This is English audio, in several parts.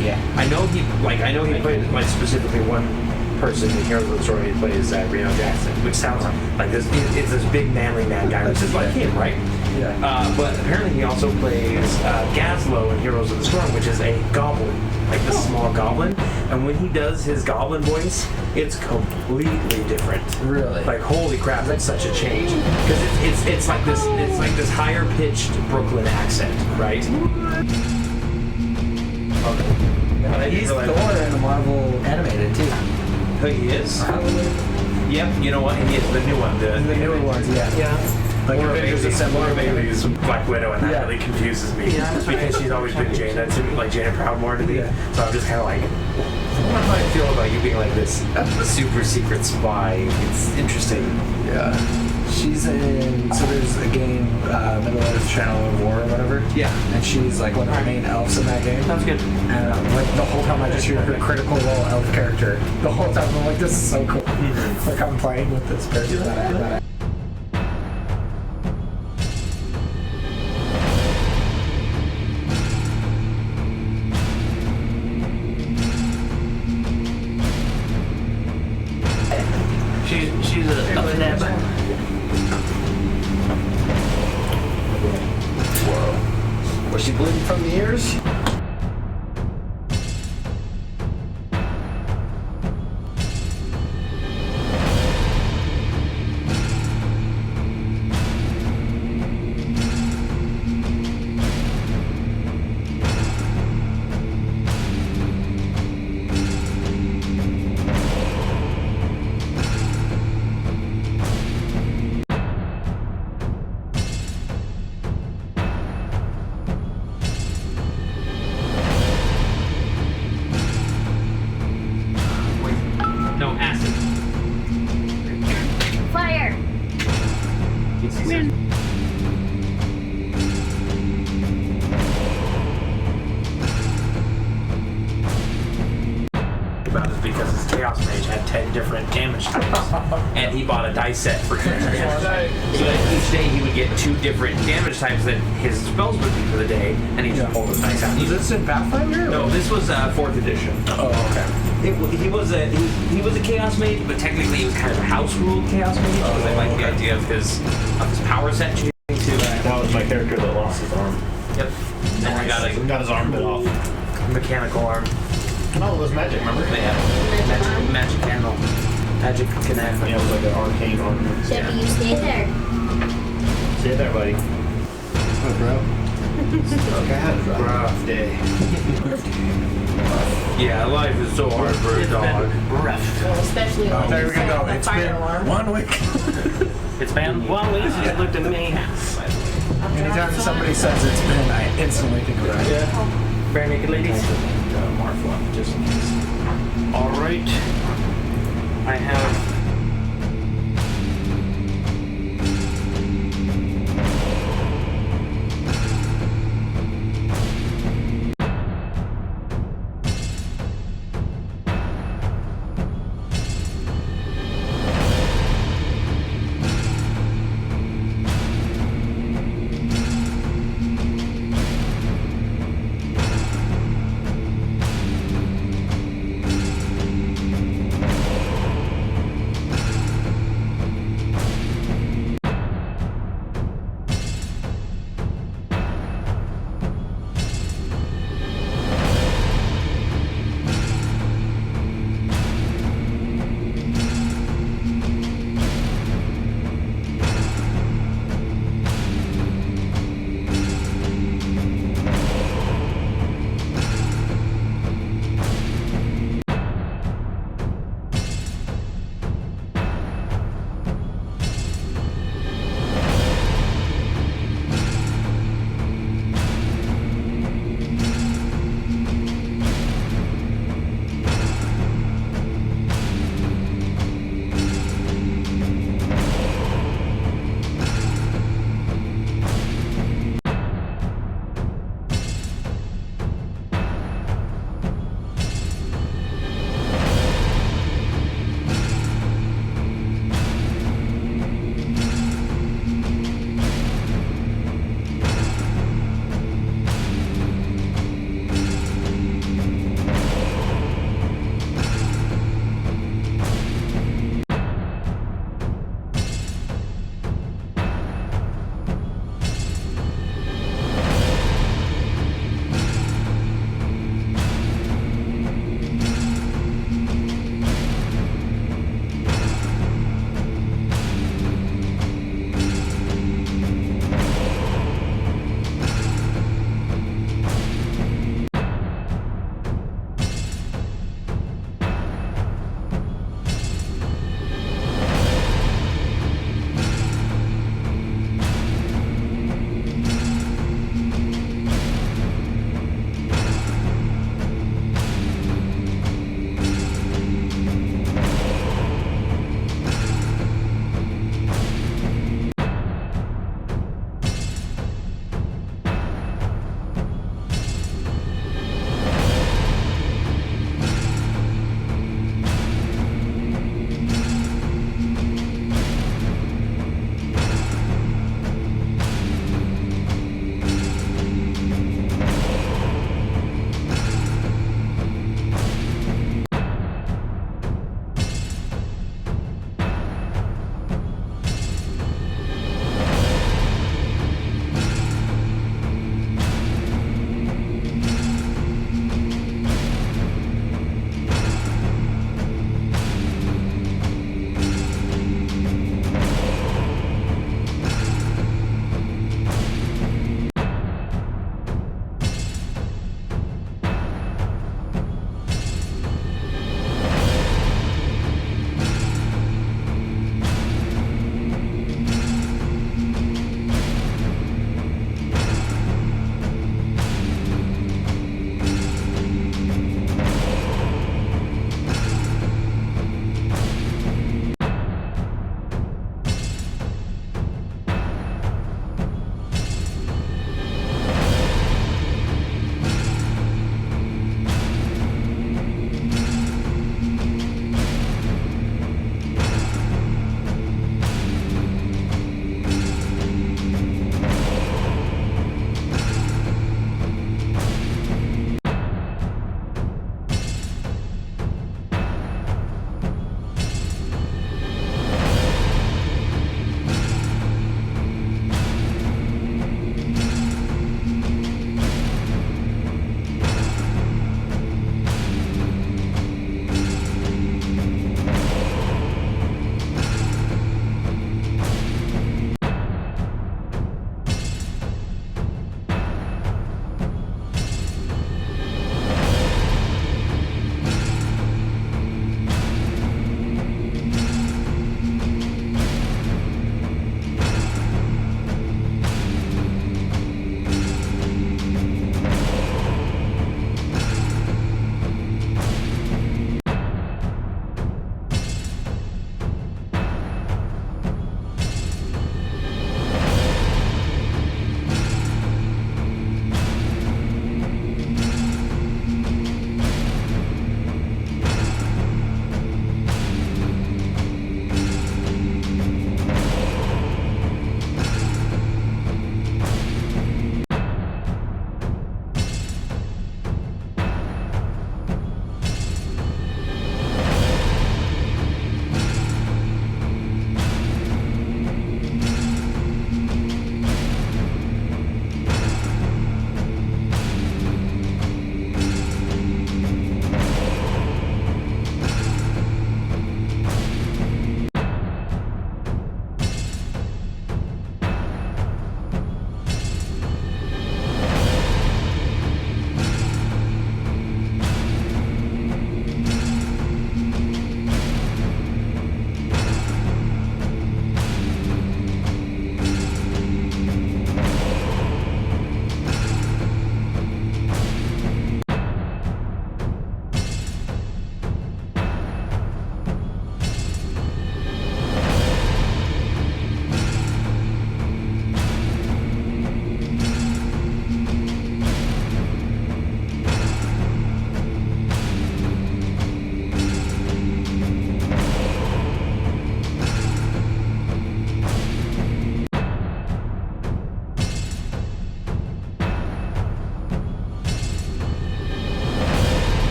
Yeah. I know he played like specifically one person in Heroes of the Storm. He plays Reno Jackson, which sounds like this. It's this big manly man guy, which is like him, right? Yeah. But apparently he also plays Gazlo in Heroes of the Storm, which is a goblin, like the small goblin. And when he does his goblin voice, it's completely different. Really? Like holy crap, that's such a change. Because it's like this higher pitched Brooklyn accent, right? Okay. He's Thor in the Marvel animated too. Who he is? Probably. Yep. You know what? He is the new one. The newer ones. Yeah. Like Avengers Assemble, Bailey's Black Widow, and that really confuses me because she's always been Jaina Proudmoore to me. Yeah. So I'm just kind of like, what do I feel about you being like this super secret spy? It's interesting. Yeah. She's in. So there's a game, Middle Earth Channel of War or whatever. Yeah. And she's like one of the main elves in that game. Sounds good. And like the whole time I just hear her critical role elf character. The whole time I'm like, this is so cool. Like I'm playing with this person. She's a neb. Whoa. Was she bleeding from the ears? No, acid. Fire! About is because his Chaos Mage had 10 different damage types, and he bought a dice set for each damage type. So that each day he would get 2 different damage types that his spells would be for the day, and he just pulled his dice out. Was this in Pathfinder? No, this was 4th edition. Oh, okay. He was a Chaos Mage, but technically he was kind of a house ruled Chaos Mage because I like the idea of his power set changing too. That was my character that lost his arm. Yep. And I got Got his arm bit off. a mechanical arm. No, it was magic, remember? Yeah. Magic handle. Magic connect. Yeah, it was like an arcane arm. Debbie, you stay there. Stay there, buddy. Oh, bro. Okay, I had a rough day. Yeah, life is so hard for a dog. Especially when There you we set go. off the It's fire been alarm. 1 week. It's been 1 week since you looked at me. Anytime somebody says it's been, I instantly think of that. Yeah. Bare naked ladies. Marfla, just in case. All right. I have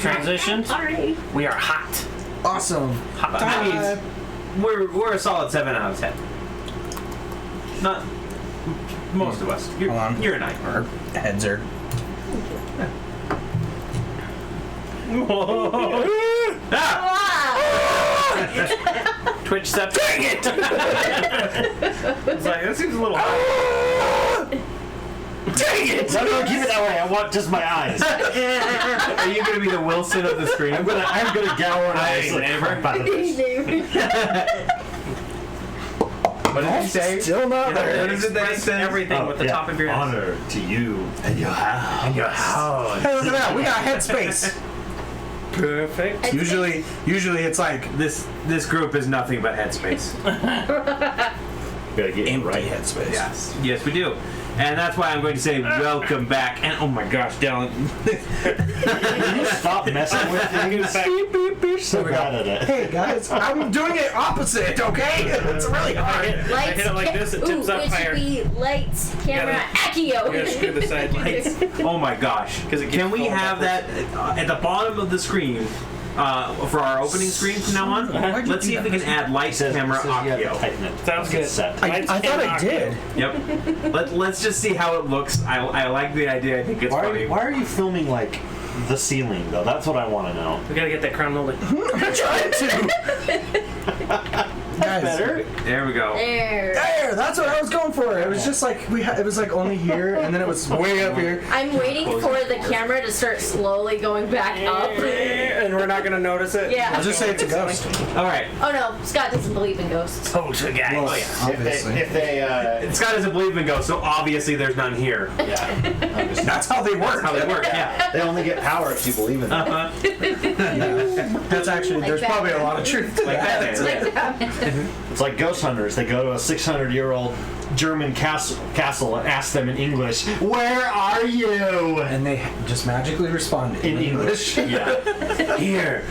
transitioned. Sorry. We are hot. Awesome. That means we're a solid 7 out of 10. Not most of us. Hold on. You're a 9. Our heads are. Twitch step. Dang it! It's like, that seems a little Dang it! No, keep it that way. I want just my eyes. Are you going to be the Wilson of the screen? I'm gonna gower eyes. What did he say? Still not there. What is it that he says? Everything with the top of your head. Honor to you and your house. And your house. Hey, look at that. We got headspace. Perfect. Usually it's like This group is nothing but headspace. Gotta get it empty right. headspace. Yes, we do. And that's why I'm going to say welcome back. And oh my gosh, Dylan. Can you stop messing with things? Beep, beep, beep. So bad at it. Hey guys, I'm doing it opposite, okay? It's really hard. If I hit it like this, it tips up it higher. should be lights, camera, You Accio. gotta screw the side lights. Oh my gosh. 'Cause it Can gets we full have that at the bottom of the screen for our opening screen from now on? Why'd you Let's do see if we that? can add light, camera, audio. Sounds good. Set. I thought I did. Yep. Let's just see how it looks. I like the idea. I think it's funny. Why are you filming like the ceiling though? That's what I want to know. We gotta get that crown molded. I'm trying to. Guys, Better. There we go. there, that's what I was going for. It was just like it was like only here, and then it was way up here. I'm waiting for the camera to start slowly going back up. And we're not gonna notice it. Yeah. I'll just say it's a ghost. All right. Oh no, Scott doesn't believe in ghosts. Oh, guys. Well, Oh, yeah. obviously. If they Scott doesn't believe in ghosts, so obviously there's none here. yeah, That's how they work. That's how they work. Yeah. they only get power if you believe in them. That's actually, there's Like probably a Batman. lot of truth to Like that. Batman. It's like ghost hunters. They go to a 600-year-old German castle and ask them in English, "Where are you?" And they just magically respond In English. Yeah. Here.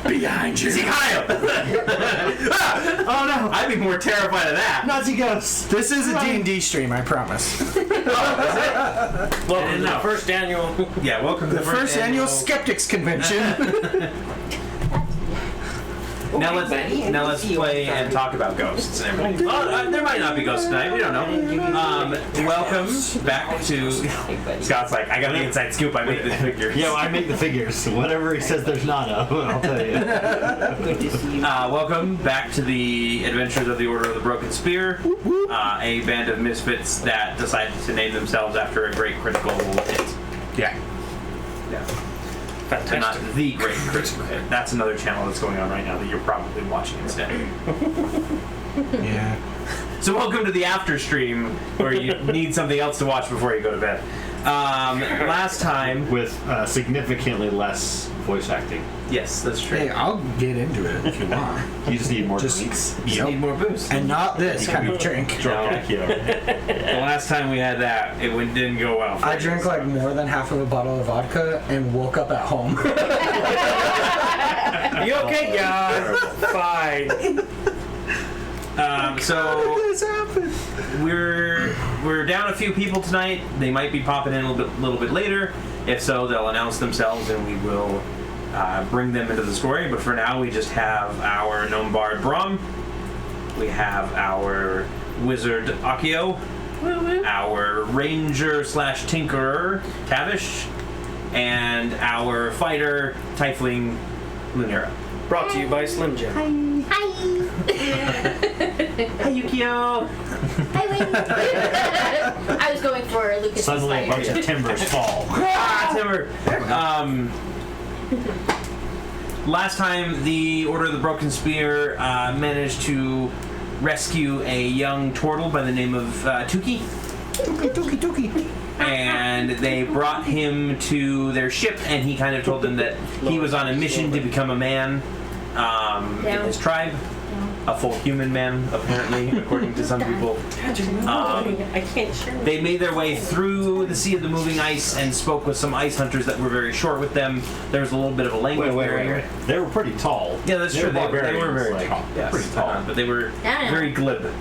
Behind you. See Kyle. Oh no. I'd be more terrified of that. Nazi ghosts. This is a D&D stream, I promise. Welcome to the first annual. Yeah, welcome to The first annual Skeptics Convention. Now let's play and talk about ghosts and everything. Well, there might not be ghosts tonight. We don't know. Welcome back to. Scott's like, I got the inside scoop. I made the figures. Yeah, well, I make the figures. Whatever he says there's not of, I'll tell you. Welcome back to the Adventures of the Order of the Broken Spear, a band of misfits that decided to name themselves after a great critical hit. Yeah. And not Fantastic. the great critical hit. That's another channel that's going on right now that you're probably watching instead. Yeah. So welcome to the after stream where you need something else to watch before you go to bed. Last time, With significantly less voice acting. yes, that's true. Hey, I'll get into it if you want. You just need more Just- drinks. You need more boost. And not this kind of drink. No. The last time we had that, didn't go well. for I you. drank like more than half of a bottle of vodka and woke up at home. You okay? Yeah. Fine. So This happened. we're down a few people tonight. They might be popping in a little bit later. If so, they'll announce themselves and we will bring them into the story. But for now, we just have our gnome bard Brom. We have our wizard Akio, our ranger / tinkerer Tavish, and our fighter Tiefling Lunera. Brought to you by Slim Jim. Hi. Hi Yukio. Hi, Wayne. I was going for Lucas. Suddenly a bunch of timbers fall. Timber. Last time, the Order of the Broken Spear managed to rescue a young turtle by the name of Tuki, Dookie. and they brought him to their ship, and he kind of told them that he was on a mission to become a man in his tribe. A full human man, apparently, according to some people. I can't share. They made their way through the Sea of the Moving Ice and spoke with some ice hunters that were very short with them. There was a little bit of a language barrier. They were pretty tall. Yeah, that's true. They were barbarians, very like, tall. Yes, pretty tall. but they were Yeah. very glib.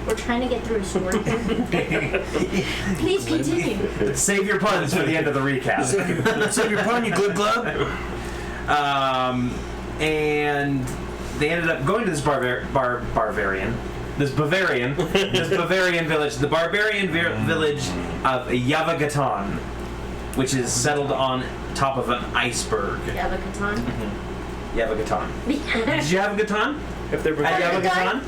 We're trying to get through a story. Please continue. Save your puns for the end of the recap. Save your pun, you glib glub. And they ended up going to this Bavarian village, the barbarian village of Yavagatan, which is settled on top of an iceberg. Yavagatan? Yavagatan. Did you have Gatan? If they're At Bavarian, Yavagatan?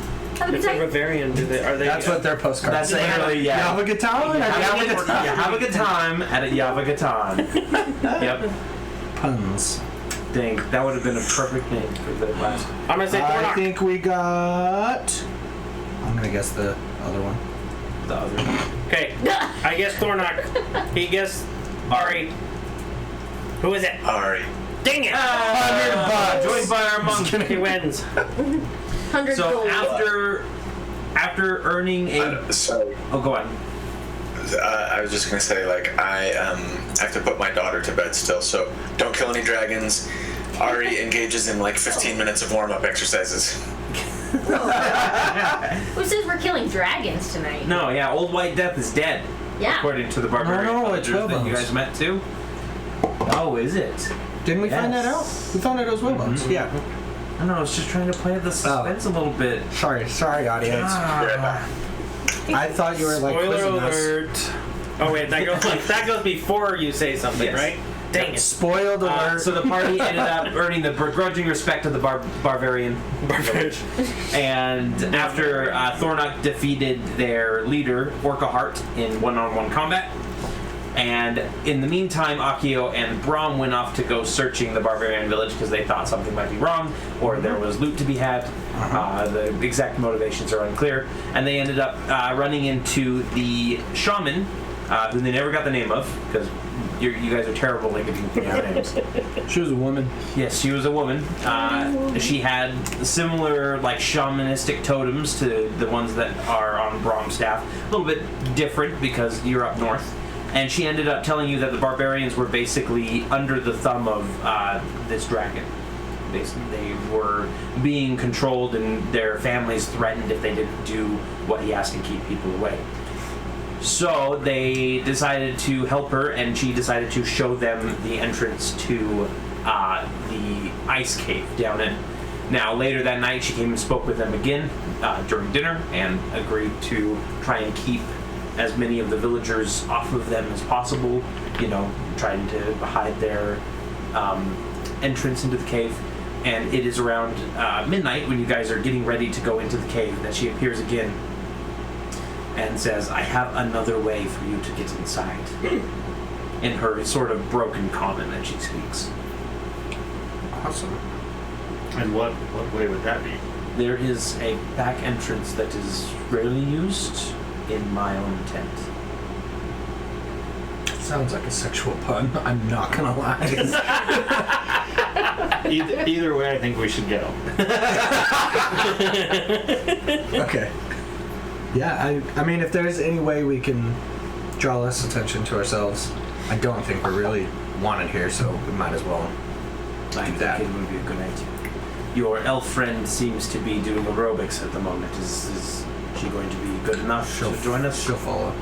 if they're Bavarian, are they? That's what their postcard That's says. literally, yeah. You have a guitar? You have a good time at a Yavagatan. Yep. Puns. Dang, that would have been a perfect name for the last. I'm gonna say I Thornock. think we got... I'm gonna guess the other one. The other. Okay, I guess Thornock. He guessed Ari. Who is it? Ari. Dang it! Joined by our monk. He wins. 100 So gold. after earning a. So, Oh, go on. I was just gonna say, like, I have to put my daughter to bed still, so don't kill any dragons. Ari engages in like 15 minutes of warm-up exercises. Who says we're killing dragons tonight? No, yeah, Old White Death is dead. Yeah. According to the barbarian No, it's villagers that you Wilbones. guys met too. Oh, is it? Didn't we find that out? Yes. We found out it was Wilbones. Yeah. I don't know, I was just trying to play the suspense a little bit. Sorry, audience. I thought you were like Spoiler quizzing us. alert. Oh wait, that goes before you say something, Yes. right? Dang it. Spoiled alert. So the party ended up earning the begrudging respect of the Bavarian village. And after Thornock defeated their leader, Orcahart, in one-on-one combat, and in the meantime, Akio and Brahm went off to go searching the barbarian village because they thought something might be wrong or there was loot to be had. The exact motivations are unclear. And they ended up running into the shaman, who they never got the name of because you guys are terrible at giving people names. She was a woman. Yes, she was a woman. She had similar, like, shamanistic totems to the ones that are on Brahm's staff. A little bit different because you're up north. And she ended up telling you that the barbarians were basically under the thumb of this dragon. They were being controlled and their families threatened if they didn't do what he asked to keep people away. So they decided to help her, and she decided to show them the entrance to the ice cave down in. Now, later that night, she came and spoke with them again during dinner and agreed to try and keep as many of the villagers off of them as possible, you know, trying to hide their entrance into the cave. And it is around midnight when you guys are getting ready to go into the cave that she appears again and says, "I have another way for you to get inside." In her sort of broken common that she speaks. Awesome. And what way would that be? There is a back entrance that is rarely used in my own tent. Sounds like a sexual pun. I'm not gonna lie. Either way, I think we should go. Okay. Yeah, I mean, if there's any way we can draw less attention to ourselves, I don't think we're really wanted here, so we might as well I do think that. it would be a good idea. Your elf friend seems to be doing aerobics at the moment. Is she going to be good enough to join us? She'll follow.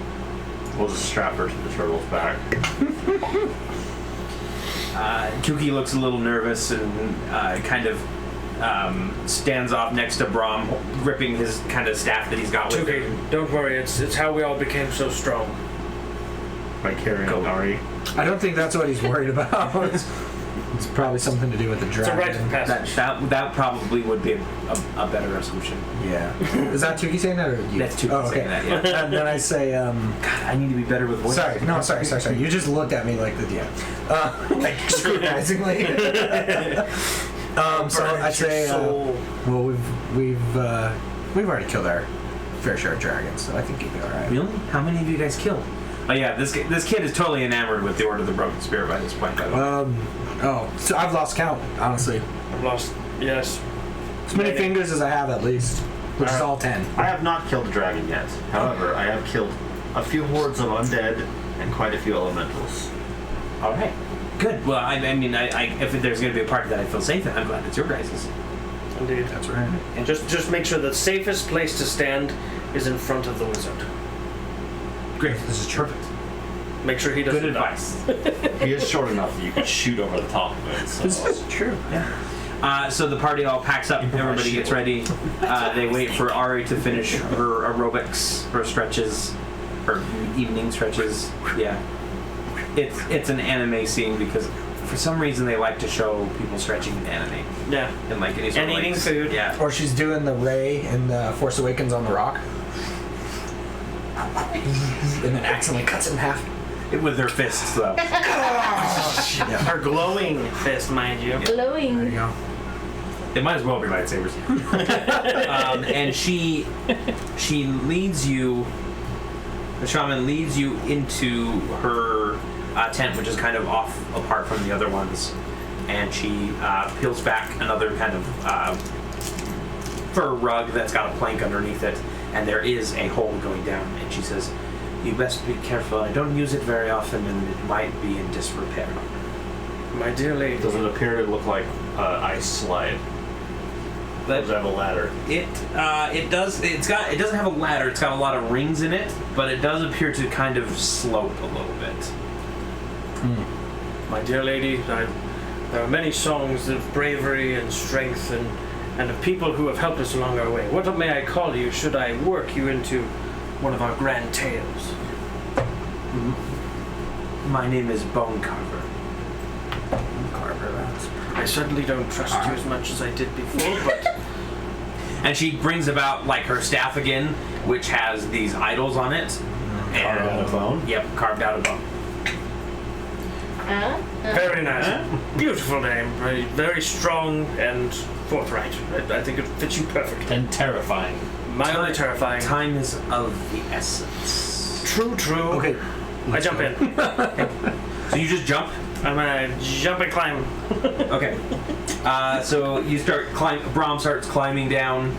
We'll just strap her to the turtle's back. Tuki looks a little nervous and kind of stands off next to Brahm, gripping his kind of staff that he's got with Okay, him. don't worry. It's how we all became so strong. By carrying Go. Ari. I don't think that's what he's worried about. It's probably something to do with the It's dragon. a rite of passage. That probably would be a better assumption. Yeah. Is that Tuki saying that or you? That's Tuki oh, okay. saying that, yeah. And then I say, God, I need to be better with voice. sorry. You just looked at me like the DM. Like scrutinizingly. So I say, well, we've already killed our fair share of dragons, so I think you'll be all right. Really? How many of you guys killed? Oh yeah, this kid is totally enamored with the Order of the Broken Spirit by this point, by the way. So I've lost count, honestly. I've lost. Yes. As many fingers as I have, at least, which is all 10. I have not killed a dragon yet. However, I have killed a few hordes of undead and quite a few elementals. All right, good. Well, I mean, if there's going to be a party that I feel safe in, I'm glad it's your guys's. Indeed. That's right. And just make sure the safest place to stand is in front of the wizard. Great, this is perfect. Make sure he doesn't Good die. advice. He is short enough that you could shoot over the top of it. So. This is true. So the party all packs up. Everybody gets ready. They wait for Ari to finish her aerobics, her stretches, her evening stretches. Yeah, it's an anime scene because for some reason they like to show people stretching in anime Yeah. and like any sort And of eating like, food. Yeah. Or she's doing the Rey in the Force Awakens on the rock. And then accidentally cuts it in half. With her fists though. Her glowing fist, mind you. There you Glowing. go. It might as well be lightsabers. And she leads you. The shaman leads you into her tent, which is kind of off apart from the other ones, and she peels back another kind of fur rug that's got a plank underneath it, and there is a hole going down. And she says, "You best be careful. I don't use it very often, and it might be in disrepair." My dear lady. Does it appear to look like ice slide? Or does it have a ladder? It does. It doesn't have a ladder. It's got a lot of rings in it, but it does appear to kind of slope a little bit. My dear lady, there are many songs of bravery and strength and of people who have helped us along our way. What may I call you should I work you into one of our grand tales? My name is Bone Carver. I certainly don't trust you as much as I did before, but And she brings about like her staff again, which has these idols on it. Carved out of bone? Yep, carved out of bone. very nice. Beautiful name. Very, very strong and forthright. I think it fits you perfectly. And terrifying. Mildly terrifying. Time is of the essence. True. Okay. I jump in. So you just jump. I'm gonna jump and climb. Okay. So you start Brahm starts climbing down.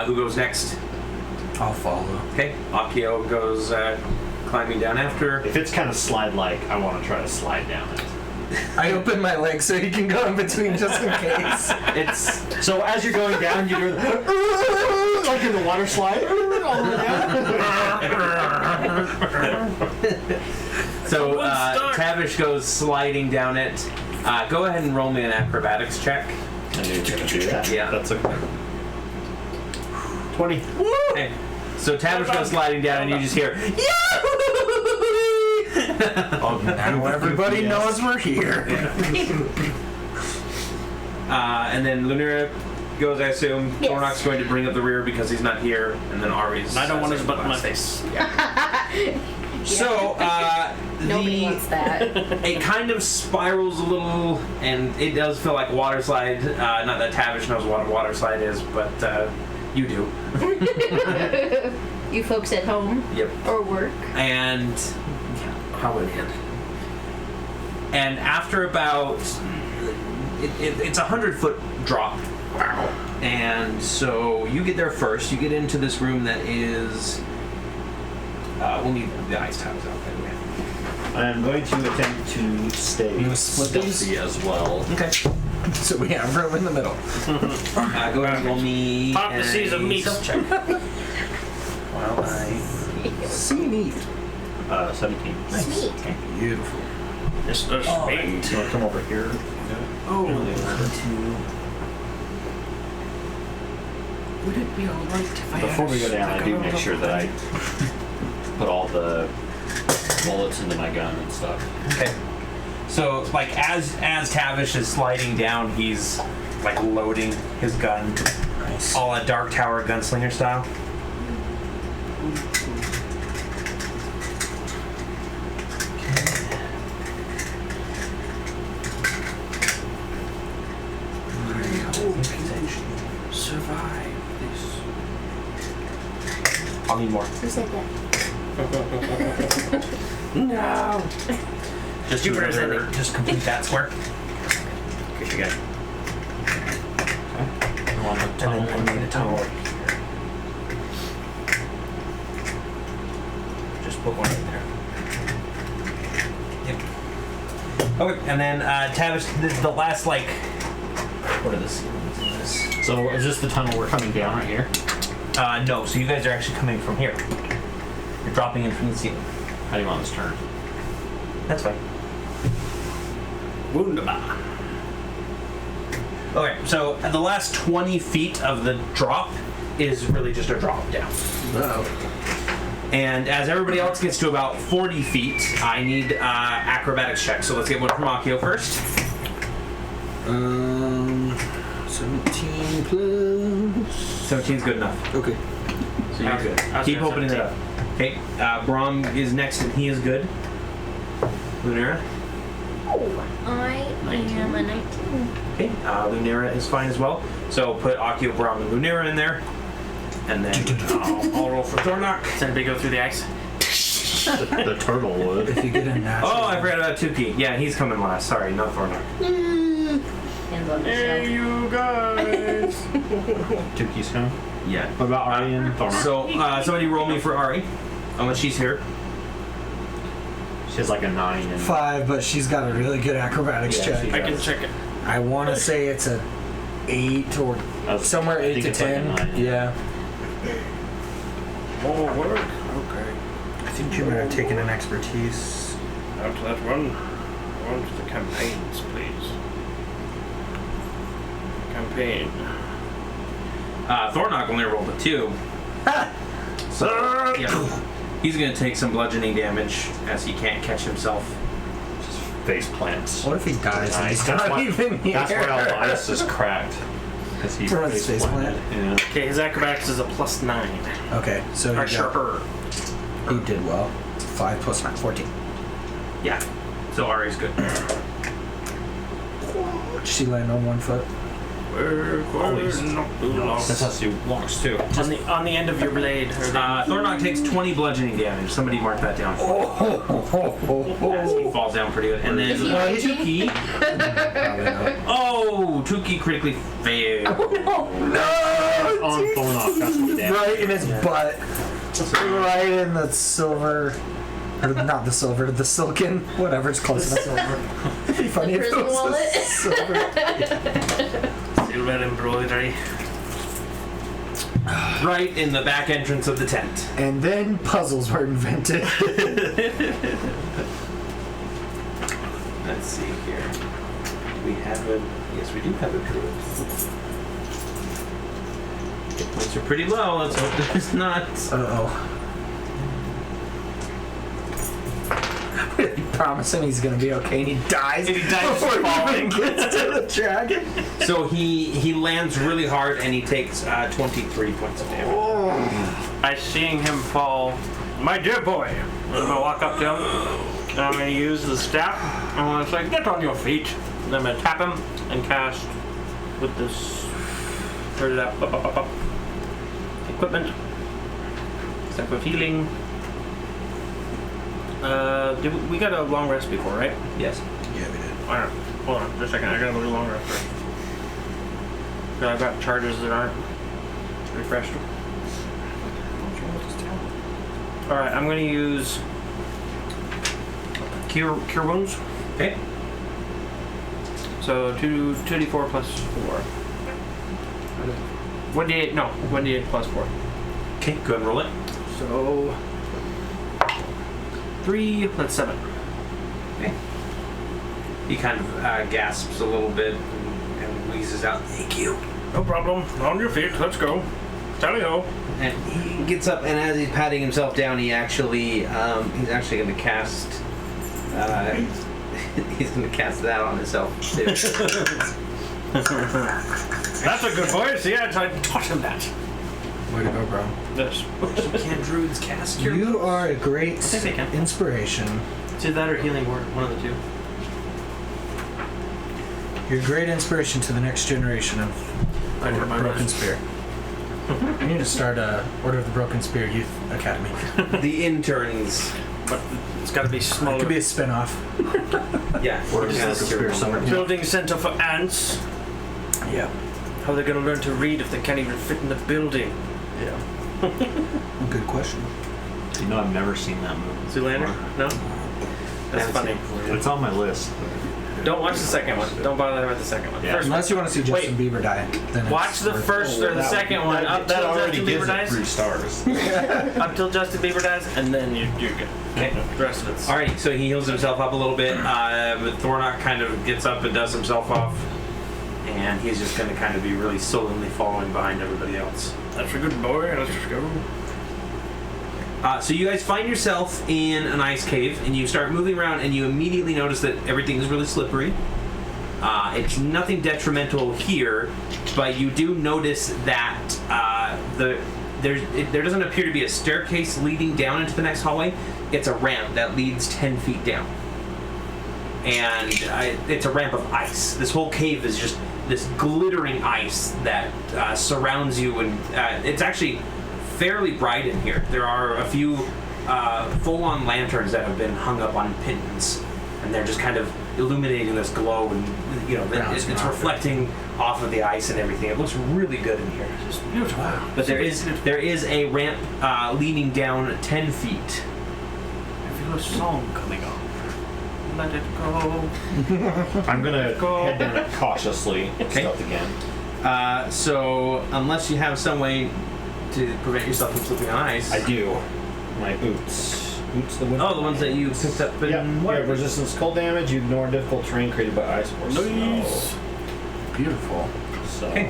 Who goes next? I'll follow. Okay. Akio goes climbing down after. If it's kind of slide-like, I want to try to slide down it. I open my legs so he can go in between just in case. It's So as you're going down, you do like in the water slide. All the way down. so One start. Tavish goes sliding down it. Go ahead and roll me an acrobatics check. And you're gonna do that? Yeah. That's okay. 20. Okay. So Tavish goes sliding down, and you just hear, Oh, Now everybody knows we're here. and then Lunira goes, I assume. Yes. Thornock's going to bring up the rear because he's not here, and then Ari's. I don't want his second butt in my last. face. So, Nobody wants that. it kind of spirals a little, and it does feel like water slide. Not that Tavish knows what a water slide is, but you do. You folks at home Yep. or work. And how it end. And after about, it's 100-foot drop. Wow. And so you get there first. You get into this room that is. We'll need the ice tiles out by the way. I'm going to attempt to stay You wanna split these? stealthy as well. Okay. So we have room in the middle. Go ahead and roll me. Pop the seeds of meat. Check. While I. See meat. 17. Sweet. Beautiful. Mr. You Spade. want to come over here? Oh. Would it be alright if I Before we go down, I do make sure that I put all the bullets into my gun and stuff. Okay. So, like, as Tavish is sliding down, he's, like, loading his gun. Nice. All a Dark Tower gunslinger style. Survive this. I'll need more. Who said that? No. Just You do another, presenting. just complete that square. Okay, you got it. And then I need a tunnel right here. Just put one in there. Yep. Okay, and then Tavish, the last, like, what are the ceilings in this? So is this the tunnel we're coming down right here? No, so you guys are actually coming from here. You're dropping in from the ceiling. How do you want this turned? That's fine. Wunderbar. Okay, so the last 20 feet of the drop is really just a drop down. And as everybody else gets to about 40 feet, I need acrobatics checks. So let's get one from Akio first. 17 plus. 17's good enough. Okay. So you're good. I was Keep gonna opening it up. Okay, Brahm is next and he is good. Lunera? I am a 19. Okay, Lunera is fine as well. So put Akio, Brahm, and Lunera in there. And then I'll roll for Thornock. Does anybody go through the ice? The turtle would. If you get a natural. Oh, I forgot about Tuki. Yeah, he's coming last. Sorry, not Thornock. Hands on Hey, yourself. you guys! Tuki's coming. Yeah. What about Ari and Thornock? So, somebody roll me for Ari. Unless she's here. She has like a 9 and 5, but she's got a really good acrabatics Yeah, check. she- I can check it. I want to say it's a 8 or somewhere I 8 think to it's like a 10. 9. Yeah. More work? Okay. I think you might have taken an expertise. Out to that one. On to the campaigns, please. Campaign. Thornock only rolled a 2. So, yeah. He's going to take some bludgeoning damage as he can't catch himself. just face plants. What if he dies and he's That's not why- even here? That's why Elias is cracked. Because he For his face planted. Yeah. Okay, his acrobatics is a +9. Okay, so Or he, sure. he did well. 5 plus 9, 14. Yeah. So Ari's good. Did she land on 1 foot? Always. Not too long. That's how she walks too. On the end of your blade. Or the, Thornock takes 20 bludgeoning damage. Somebody mark that down. As he falls down pretty good. And then Is he Tuki. Probably not. Oh, Tuki critically failed. On Thornock, that's what damage. Right in his butt. Right in the silver. Or not the silver, the silken, whatever it's close to silver. It'd be funny if it prison was wallet. silver. silver embroidery. Right in the back entrance of the tent. And then puzzles were invented. Let's see here. We have a... Yes, we do have a druid. Hit points are pretty low. Let's hope there's not... Uh-oh. We promise him he's gonna be okay and he dies, And he dies before falling. he even gets to the dragon. So he lands really hard and he takes 23 points of damage. I seeing him fall. My dear boy. I'm gonna walk up to him. And I'm gonna use the staff. I'm gonna say, get on your feet. And I'm gonna tap him and cast with this. Where is that? Up. Equipment. Step of healing. We got a long rest before, right? Yes. Yeah, we did. Alright, hold on, just a second. I gotta do a long rest first. 'Cause I've got charges that aren't refreshed. Alright, I'm gonna use Cure Wounds. Okay. So 2d4 plus 4. 1d8, no, 1d8 plus 4. Okay, go ahead and roll it. So 3, that's 7. Okay. He kind of gasps a little bit and wheezes out, "Thank you." No problem. On your feet, let's go. Tally ho. And he gets up, and as he's patting himself down, he actually he's actually going to cast he's going to cast that on himself too. That's a good boy. See, I taught him that. Way to go, bro. This. Can druids cast your... You are a great think they can. inspiration. It's either that or healing word, one of the two. You're a great inspiration to the next generation of I never mind Broken that. Spear. You need to start Order of the Broken Spear Youth Academy. The interns. But it's got to be It smaller. could be a spin-off. Yeah. What is this? Spear summer? Building center for ants. Yeah. How are they going to learn to read if they can't even fit in the building? Yeah. Good question. You know, I've never seen that movie. Zoolander? No? That's funny. It's on my list. Don't watch the second one. Don't bother with the second one. Yeah. First Unless you want to see Justin Bieber die. Then watch it's the worth first or the second one up That till already Justin gives Bieber it dies. 3 stars. Up till Justin Bieber dies, and then you're good. Okay. The rest of it's Alrighty, so he heals himself up a little bit, but Thornock kind of gets up and does himself off, and he's just going to kind of be really sullenly following behind everybody else. That's a good boy. Let's just go. So you guys find yourself in an ice cave, and you start moving around, and you immediately notice that everything is really slippery. It's nothing detrimental here, but you do notice that there doesn't appear to be a staircase leading down into the next hallway. It's a ramp that leads 10 feet down. And it's a ramp of ice. This whole cave is just this glittering ice that surrounds you, and it's actually fairly bright in here. There are a few full-on lanterns that have been hung up on pins, and they're just kind of illuminating this glow, and it's reflecting off of the ice and everything. It looks really good in here. It's beautiful. But there is a ramp leading down 10 feet. I feel a song coming on. Let it go. I'm gonna Go. head down it cautiously. Okay. Stealth again. So unless you have some way to prevent yourself from slipping on ice. I do. My boots. Boots the wind. Oh, the ones that you picked up in Yeah, you what? have resistance to cold damage. You ignore difficult terrain created by ice or Nice. snow. Beautiful. So, Okay.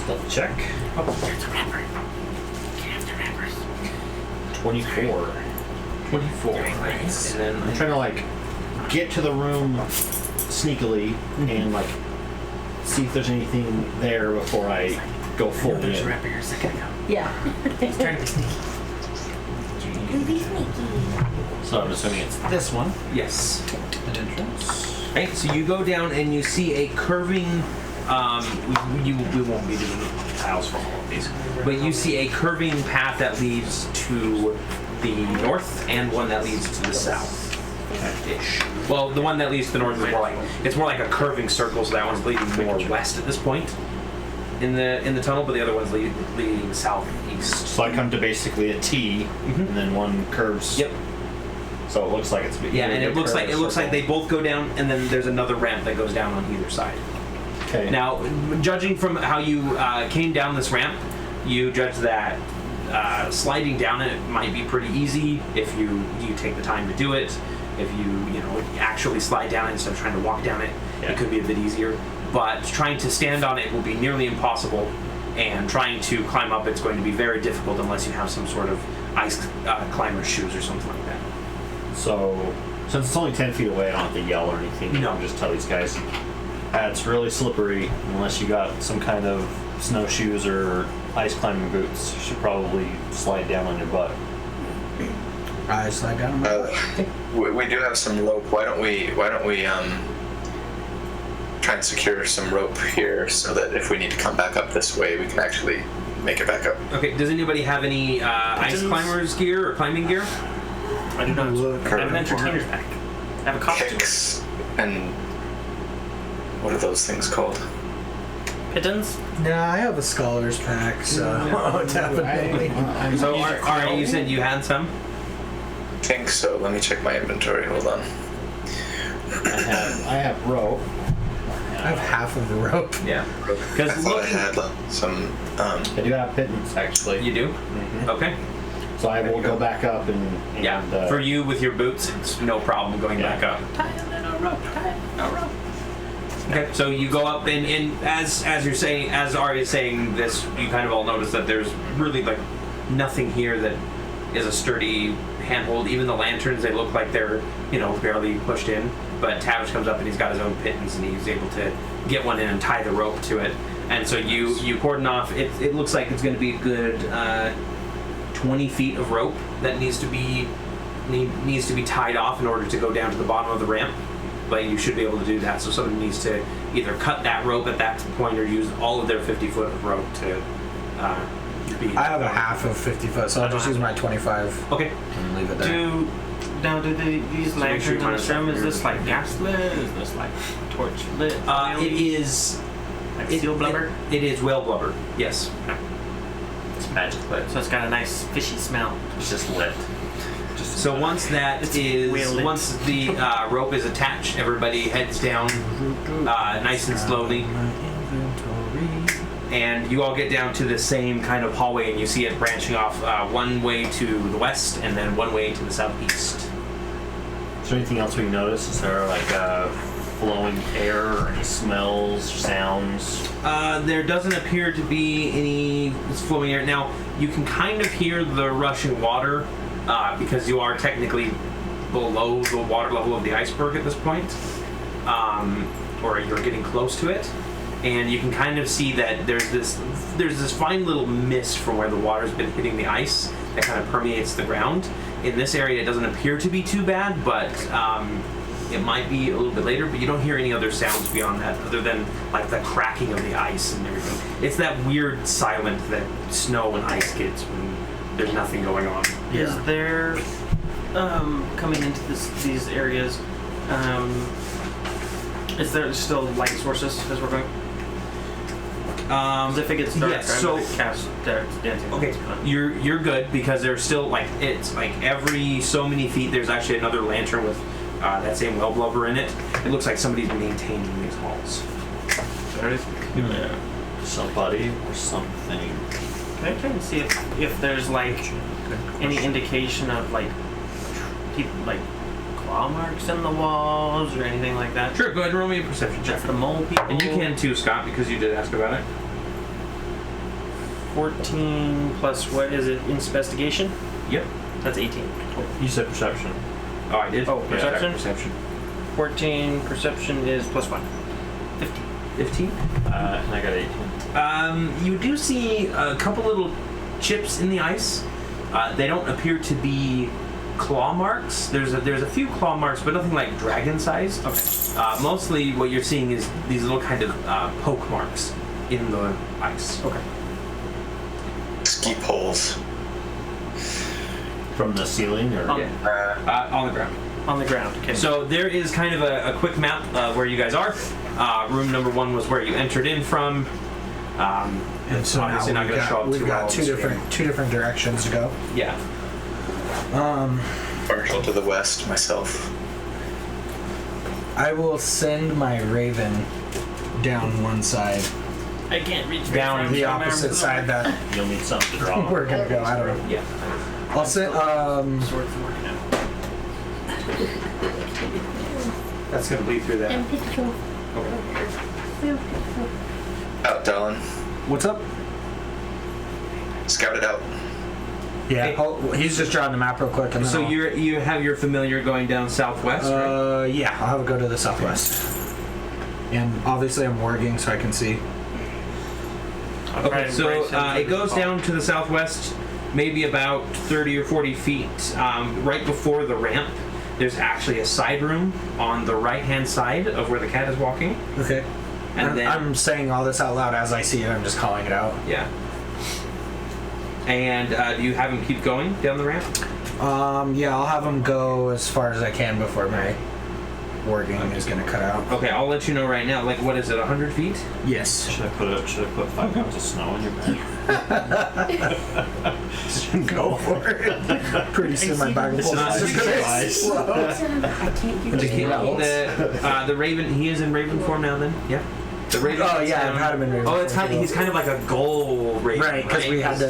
stealth check. There's a rapper. Get after rappers. 24. 24. Right. And then I'm trying to like get to the room sneakily and like see if there's anything there before I go full There's a in. rapper here a second ago. Yeah. It's trying to be sneaky. Be sneaky. So I'm assuming it's this one. yes. An entrance. Right. So you go down and you see a curving. We won't be doing tiles for all of these, but you see a curving path that leads to the north and one that leads to the south. Ish. Well, the one that leads to the north is more like a curving circle, so that one's leading more west at this point in the tunnel, but the other one's leading southeast. So I come to basically a T, and then one curves. Yep. So it looks like it's Yeah, and it looks like circle. they both go down, and then there's another ramp that goes down on either side. Okay. Now, judging from how you came down this ramp, you judge that sliding down it might be pretty easy if you take the time to do it. If you actually slide down it instead of trying to walk down it, Yeah. it could be a bit easier. But trying to stand on it will be nearly impossible, and trying to climb up it's going to be very difficult unless you have some sort of ice climber shoes or something like that. So since it's only 10 feet away, I don't have to yell or anything. No. I can just tell these guys, it's really slippery. Unless you got some kind of snowshoes or ice climbing boots, you should probably slide down on your butt. I slide down. We do have some rope. Why don't we try and secure some rope here so that if we need to come back up this way, we can actually make it back up. Okay, does anybody have any ice climbers gear or climbing gear? I do not. Look. I have an entertainer's pack. I have a costume. Kicks and what are those things called? Pittons. Nah, I have a scholar's pack, so definitely. So, alright, you said you had some? I think so. Let me check my inventory. Hold on. I have rope. I have half of the rope. Yeah. I Because thought I looking, had some. I do have pittance actually. you do? Mhm. Okay. So I will go back up and Yeah. For you with your boots, it's no problem going Yeah. back up. Tie a little rope. Tie a rope. Okay. So you go up, and as you're saying, as Ari is saying this, you kind of all notice that there's really like nothing here that is a sturdy handhold. Even the lanterns, they look like they're barely pushed in. But Tavish comes up and he's got his own pittance, and he's able to get one in and tie the rope to it. And so you cordon off. It looks like it's going to be a good 20 feet of rope that needs to be tied off in order to go down to the bottom of the ramp. But you should be able to do that. So someone needs to either cut that rope at that point or use all of their 50 foot of rope to be. I have a half of 50 foot, so I'll just use my 25 Okay. and leave it there. These make sure you lanterns find on the stem, is something this like gas lit? Is this like torch lit? It is. Like steel blubber? It is whale blubber. Yes. It's magic lit, so it's got a nice fishy smell. It's just lit. So once once the rope is attached, everybody heads down nice and slowly. And you all get down to the same kind of hallway, and you see it branching off one way to the west and then one way to the southeast. Is there anything else we notice? Is there like flowing air or any smells, sounds? There doesn't appear to be any flowing air. Now, you can kind of hear the rushing water because you are technically below the water level of the iceberg at this point, or you're getting close to it. And you can kind of see that there's this fine little mist from where the water's been hitting the ice that kind of permeates the ground. In this area, it doesn't appear to be too bad, but it might be a little bit later. But you don't hear any other sounds beyond that, other than like the cracking of the ice and everything. It's that weird silence that snow and ice gets when there's nothing going on. Is there coming into these areas? Is there still light sources as we're going? If it gets dark, yes, I'm gonna cast dancing. Okay, you're good because there's still it's like every so many feet there's actually another lantern with that same well blubber in it. It looks like somebody's maintaining these halls. Yeah. Somebody or something. Can I try and see if there's like any indication of like people like claw marks in the walls or anything like that? Sure, go ahead and roll me a perception check. Just the mole people. And you can too, Scott, because you did ask about it. 14 plus what is it? Investigation? Yep. That's 18. You said perception. Oh, I did? Oh, Yeah, perception? Perception. 14, perception is plus 1. 15. 15? And I got 18. You do see a couple little chips in the ice. They don't appear to be claw marks. There's a few claw marks, but nothing like dragon size. Okay. Mostly what you're seeing is these little kind of poke marks in the ice. Okay. Skeep holes. From the ceiling or? On, On the ground. on the ground. Okay. So there is kind of a quick map of where you guys are. Room number 1 was where you entered in from. And so now obviously not going to show up we've too got well two on the screen. different directions to go. Yeah. Partial to the west, myself. I will send my raven down one side, I can't reach down the opposite side that You'll need something to draw on. we're gonna go. I don't know. Yeah. I'll send. Swords working out. That's going to bleed through that. And picture. Okay. Out, Dallin. What's up? Scout it out. Yeah. Hey. Oh, he's just drawing the map real quick. And then So I'll- you have your familiar going down southwest, right? Yeah, I'll have it go to the southwest. And obviously I'm warging so I can see. Okay, so it goes down to the southwest, maybe about 30 or 40 feet. Right before the ramp, there's actually a side room on the right-hand side of where the cat is walking. Okay. And then, I'm saying all this out loud as I see it. I'm just calling it out. yeah. And do you have him keep going down the ramp? Yeah, I'll have him go as far as I can before my warging is gonna cut out. Okay, I'll let you know right now. Like, what is it, 100 feet? Yes. Should I put 5 pounds of snow in your bag? Go for it. Pretty soon my bag will This is fall. just advice. I can't get The Raven, he is in Raven form now then? Yeah. The Raven. Oh yeah, I've had him in Raven. Oh, it's form, he's kind of like a goal Raven. right, because we had to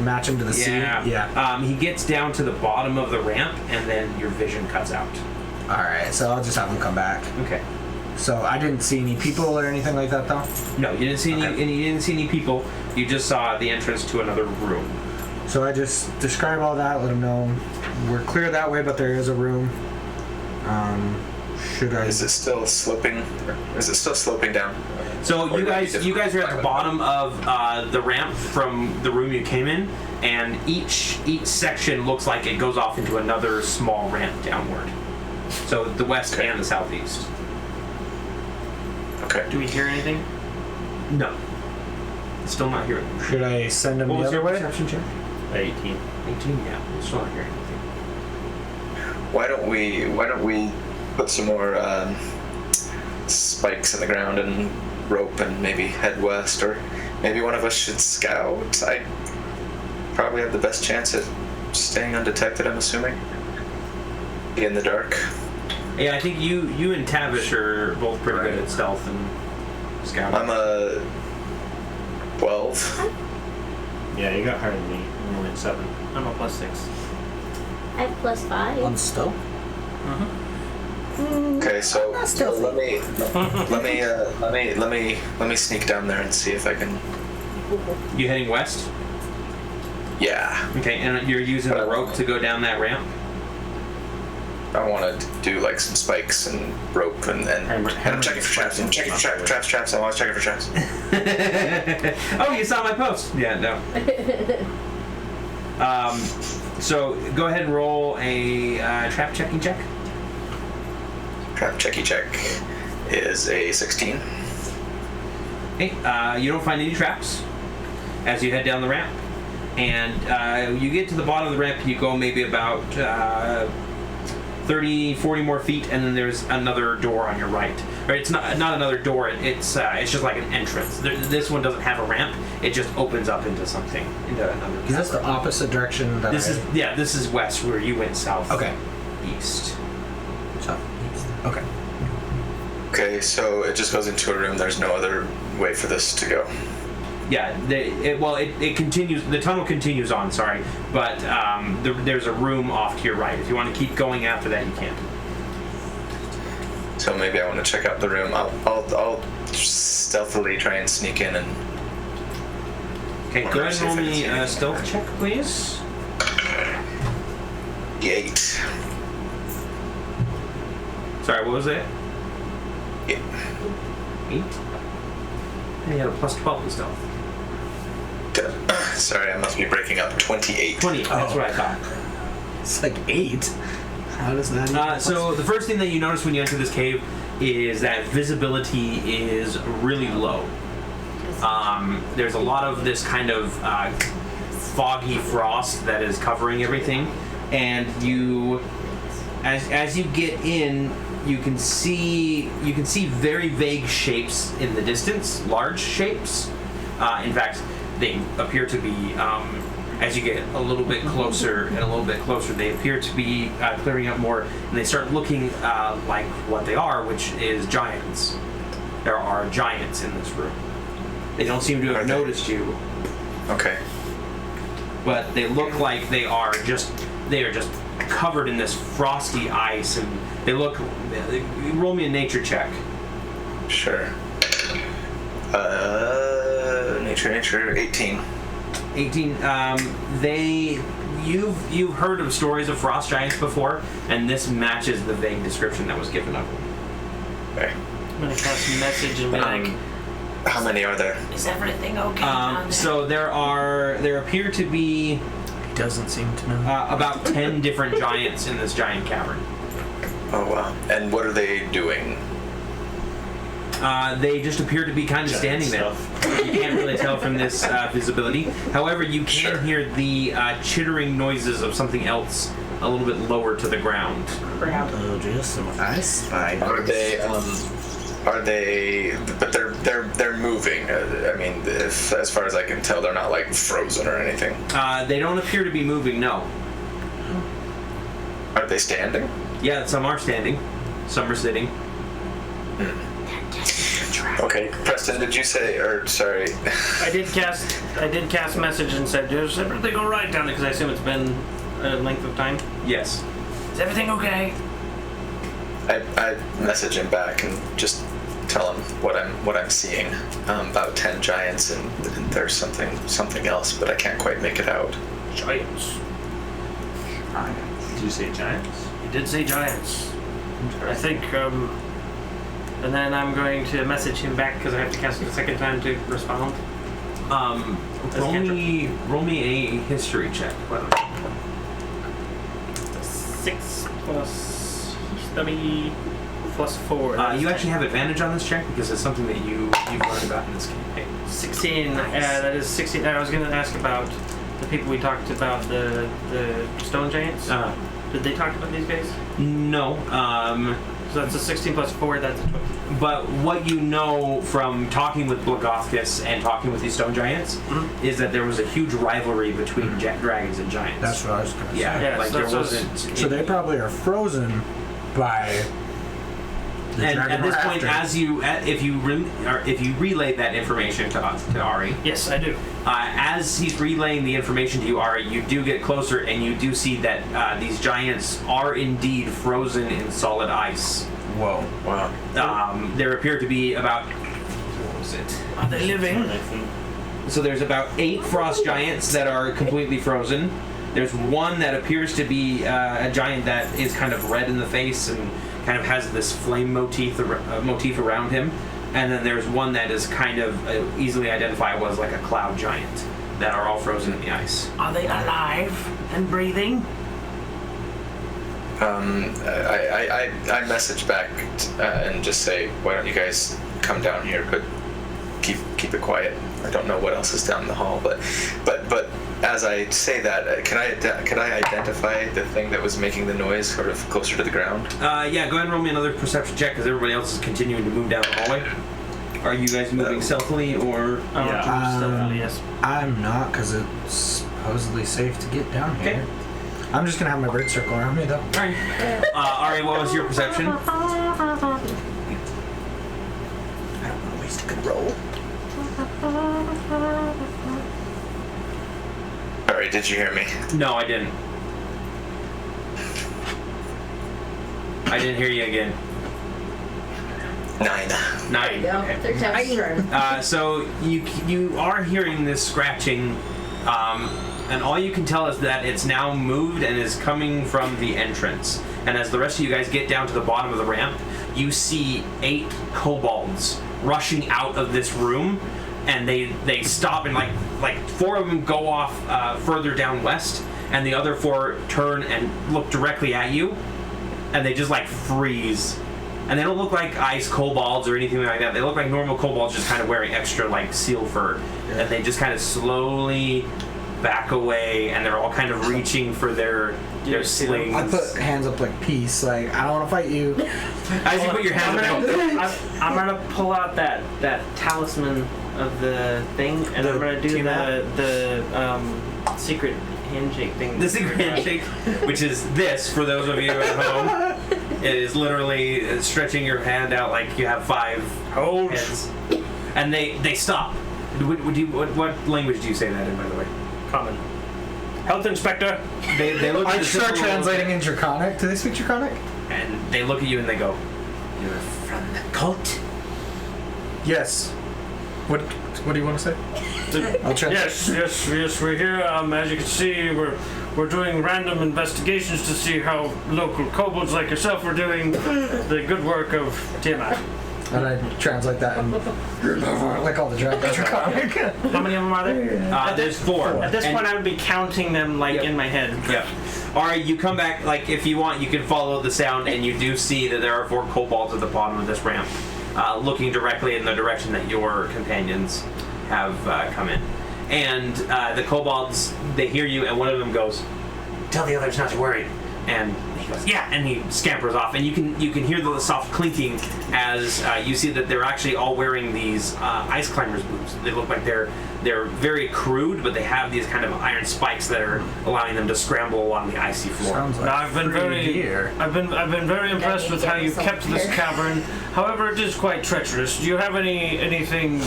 match him to the sea. Yeah. Yeah. He gets down to the bottom of the ramp, and then your vision cuts out. All right, so I'll just have him come back. Okay. So I didn't see any people or anything like that though. No, you didn't see any. Okay. And you didn't see any people. You just saw the entrance to another room. So I just describe all that, let him know we're clear that way, but there is a room. Should I? Is it still sloping? Is it still sloping down? So Or you do I guys, need to you guys are at the climb it? bottom of the ramp from the room you came in, and each section looks like it goes off into another small ramp downward. So the west Okay. and the southeast. Okay. Do we hear anything? No. Still not hearing. Should I send him What the was other your way? perception check? 18. 18. Yeah. Still not hearing anything. Why don't we put some more spikes in the ground and rope and maybe head west, or maybe one of us should scout. I probably have the best chance at staying undetected, I'm assuming. be in the dark. Yeah, I think you and Tavish are both pretty good at stealth and scouting. I'm a 12. Yeah, you got higher than me. I'm only at 7. I'm a +6. I have +5. On stealth? Okay, so Not stealthy. let me sneak down there and see if I can. You heading west? Yeah, Okay, and you're using the rope to go down that ramp? I want to do like some spikes and rope and I'm checking for traps. I'm checking for traps. I want to check it for traps. Oh, you saw my post. Yeah, no. So go ahead and roll a trap checking check. Trap checky check is a 16. Okay, you don't find any traps as you head down the ramp. And you get to the bottom of the ramp, you go maybe about 30, 40 more feet, and then there's another door on your right. Or it's not another door, it's just like an entrance. This one doesn't have a ramp, it just opens up into something, into another Is this the opposite direction that This is west, where you went south. Okay. East. Southeast. Okay. Okay, so it just goes into a room. There's no other way for this to go. Yeah, it continues. The tunnel continues on. Sorry, but there's a room off to your right. If you want to keep going after that, you can. So maybe I want to check out the room. I'll stealthily try and sneak in and. Okay, go ahead and roll me a stealth check, please. 8. Sorry, what was it? Yeah. 8. And you had a +12 in stealth. Sorry, I must be breaking up. 28. 20. That's what I thought. It's like 8. How does that even So the first thing that you notice when you enter this cave is that visibility is really low. There's a lot of this kind of foggy frost that is covering everything, and as you get in, you can see very vague shapes in the distance, large shapes. In fact, they appear to be, as you get a little bit closer and a little bit closer, they appear to be clearing up more, and they start looking like what they are, which is giants. There are giants in this room. They don't seem to have noticed you, Okay. but they look like they are just covered in this frosty ice, and they look. Roll me a nature check. Sure. Nature. 18. 18. You've heard of stories of frost giants before, and this matches the vague description that was given of them. Okay. I'm gonna cast a message and be like, How many are there? Is everything okay down there? So there appear to be He doesn't seem to know. about 10 different giants in this giant cavern. Oh wow. And what are they doing? They just appear to be kind of standing there. You can't really tell from this visibility. However, you can hear the chittering noises of something else a little bit lower to the ground. Oh, just some ice spiders. Are they? But they're moving. I mean, as far as I can tell, they're not like frozen or anything. They don't appear to be moving. No. Are they standing? Yeah, some are standing. Some are sitting. Okay, Preston, did you say? Or sorry. I did cast message and said, "Is everything all right down there?" Because I assume it's been a length of time. Yes. Is everything okay? I message him back and just tell him what I'm seeing. About 10 giants and there's something else, but I can't quite make it out. Giants. Did you say giants? He did say giants. I think. And then I'm going to message him back because I have to cast it a second time to respond. Roll me a history check. 6 plus 30 plus 4. You actually have advantage on this check because it's something that you've learned about in this campaign. 16. That is 16. I was going to ask about the people we talked about, the stone giants. Did they talk about these guys? No. So that's a 16 plus 4. That's a 12. But what you know from talking with Blagothkus and talking with these stone giants is that there was a huge rivalry between dragons and giants. That's what I was gonna say. yeah, Yeah, like so there that's wasn't. So they probably are frozen by. The And dragon at this we're point, after. if you relay that information to Ari, Yes, I do. as he's relaying the information to you, Ari, you do get closer and you do see that these giants are indeed frozen in solid ice. Whoa. Wow. There appear to be about, what was it? Are they living? So there's about 8 frost giants that are completely frozen. There's one that appears to be a giant that is kind of red in the face and kind of has this flame motif around him. And then there's one that is kind of easily identifiable as like a cloud giant that are all frozen in the ice. Are they alive and breathing? I message back and just say, why don't you guys come down here? But keep it quiet. I don't know what else is down the hall, but as I say that, can I identify the thing that was making the noise sort of closer to the ground? Yeah, go ahead and roll me another perception check because everybody else is continuing to move down the hallway. Are you guys moving stealthily or? Yes. I'm not, because it's supposedly safe to get down here. Okay. I'm just gonna have my bird circle around me, though. Alright. Ari, what was your perception? I don't want to waste a good roll. Sorry, did you hear me? No, I didn't. I didn't hear you again. 9. 9. There you go. Okay. Third time's a charm. So you are hearing this scratching, and all you can tell is that it's now moved and is coming from the entrance. And as the rest of you guys get down to the bottom of the ramp, you see 8 kobolds rushing out of this room, and they stop and like 4 of them go off further down west, and the other 4 turn and look directly at you, and they just like freeze. And they don't look like ice kobolds or anything like that. They look like normal kobolds just kind of wearing extra like seal fur. Yeah. And they just kind of slowly back away, and they're all kind of reaching for their slings. I put hands up like peace, like I don't want to fight you. As you put your hands up, I'm gonna pull out that talisman of the thing, and I'm gonna do the secret handshake thing. the secret handshake, which is this for those of you at home. It is literally stretching your hand out like you have 5 heads. And they stop. What language do you say that in, by the way? Common. Health inspector. They look at I the start symbol, translating in Draconic. Do they speak Draconic? and they look at you and they go, "You're from the cult?" Yes. What do you want to say? I'll translate. Yes, we're here. As you can see, we're doing random investigations to see how local kobolds like yourself are doing the good work of Tiamat. And I translate that and like all the Draconic. How many of them are there? There's 4. At this And- point, I would be counting them like in my head. Yeah. Alright, you come back, like, if you want, you can follow the sound, and you do see that there are 4 kobolds at the bottom of this ramp, looking directly in the direction that your companions have come in. And the kobolds, they hear you, and one of them goes, "Tell the others not to worry." And he goes, "Yeah," and he scampers off, and you can hear the soft clinking as you see that they're actually all wearing these ice climbers boots. They look like they're very crude, but they have these kind of iron spikes that are allowing them to scramble along the icy floor. Sounds like Now, I've been very impressed with how you've kept this cavern. However, it is quite treacherous. Do you have anything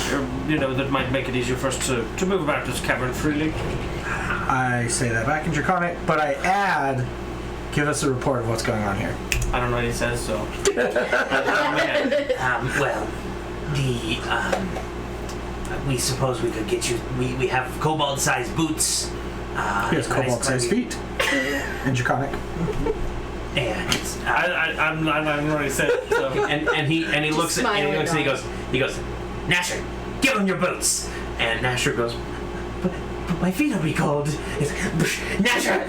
that might make it easier for us to move about this cavern freely? I say that back in Draconic, but I add, give us a report of what's going on here. I don't know what he says, so. Well, we suppose we could get you. We have kobold-sized boots. He has kobold-sized feet in Draconic. And I don't know what he said. So. and he looks at and he goes, "Nasher, give him your boots." And Nasher goes, but my feet will be cold. He's like, "Nasher!"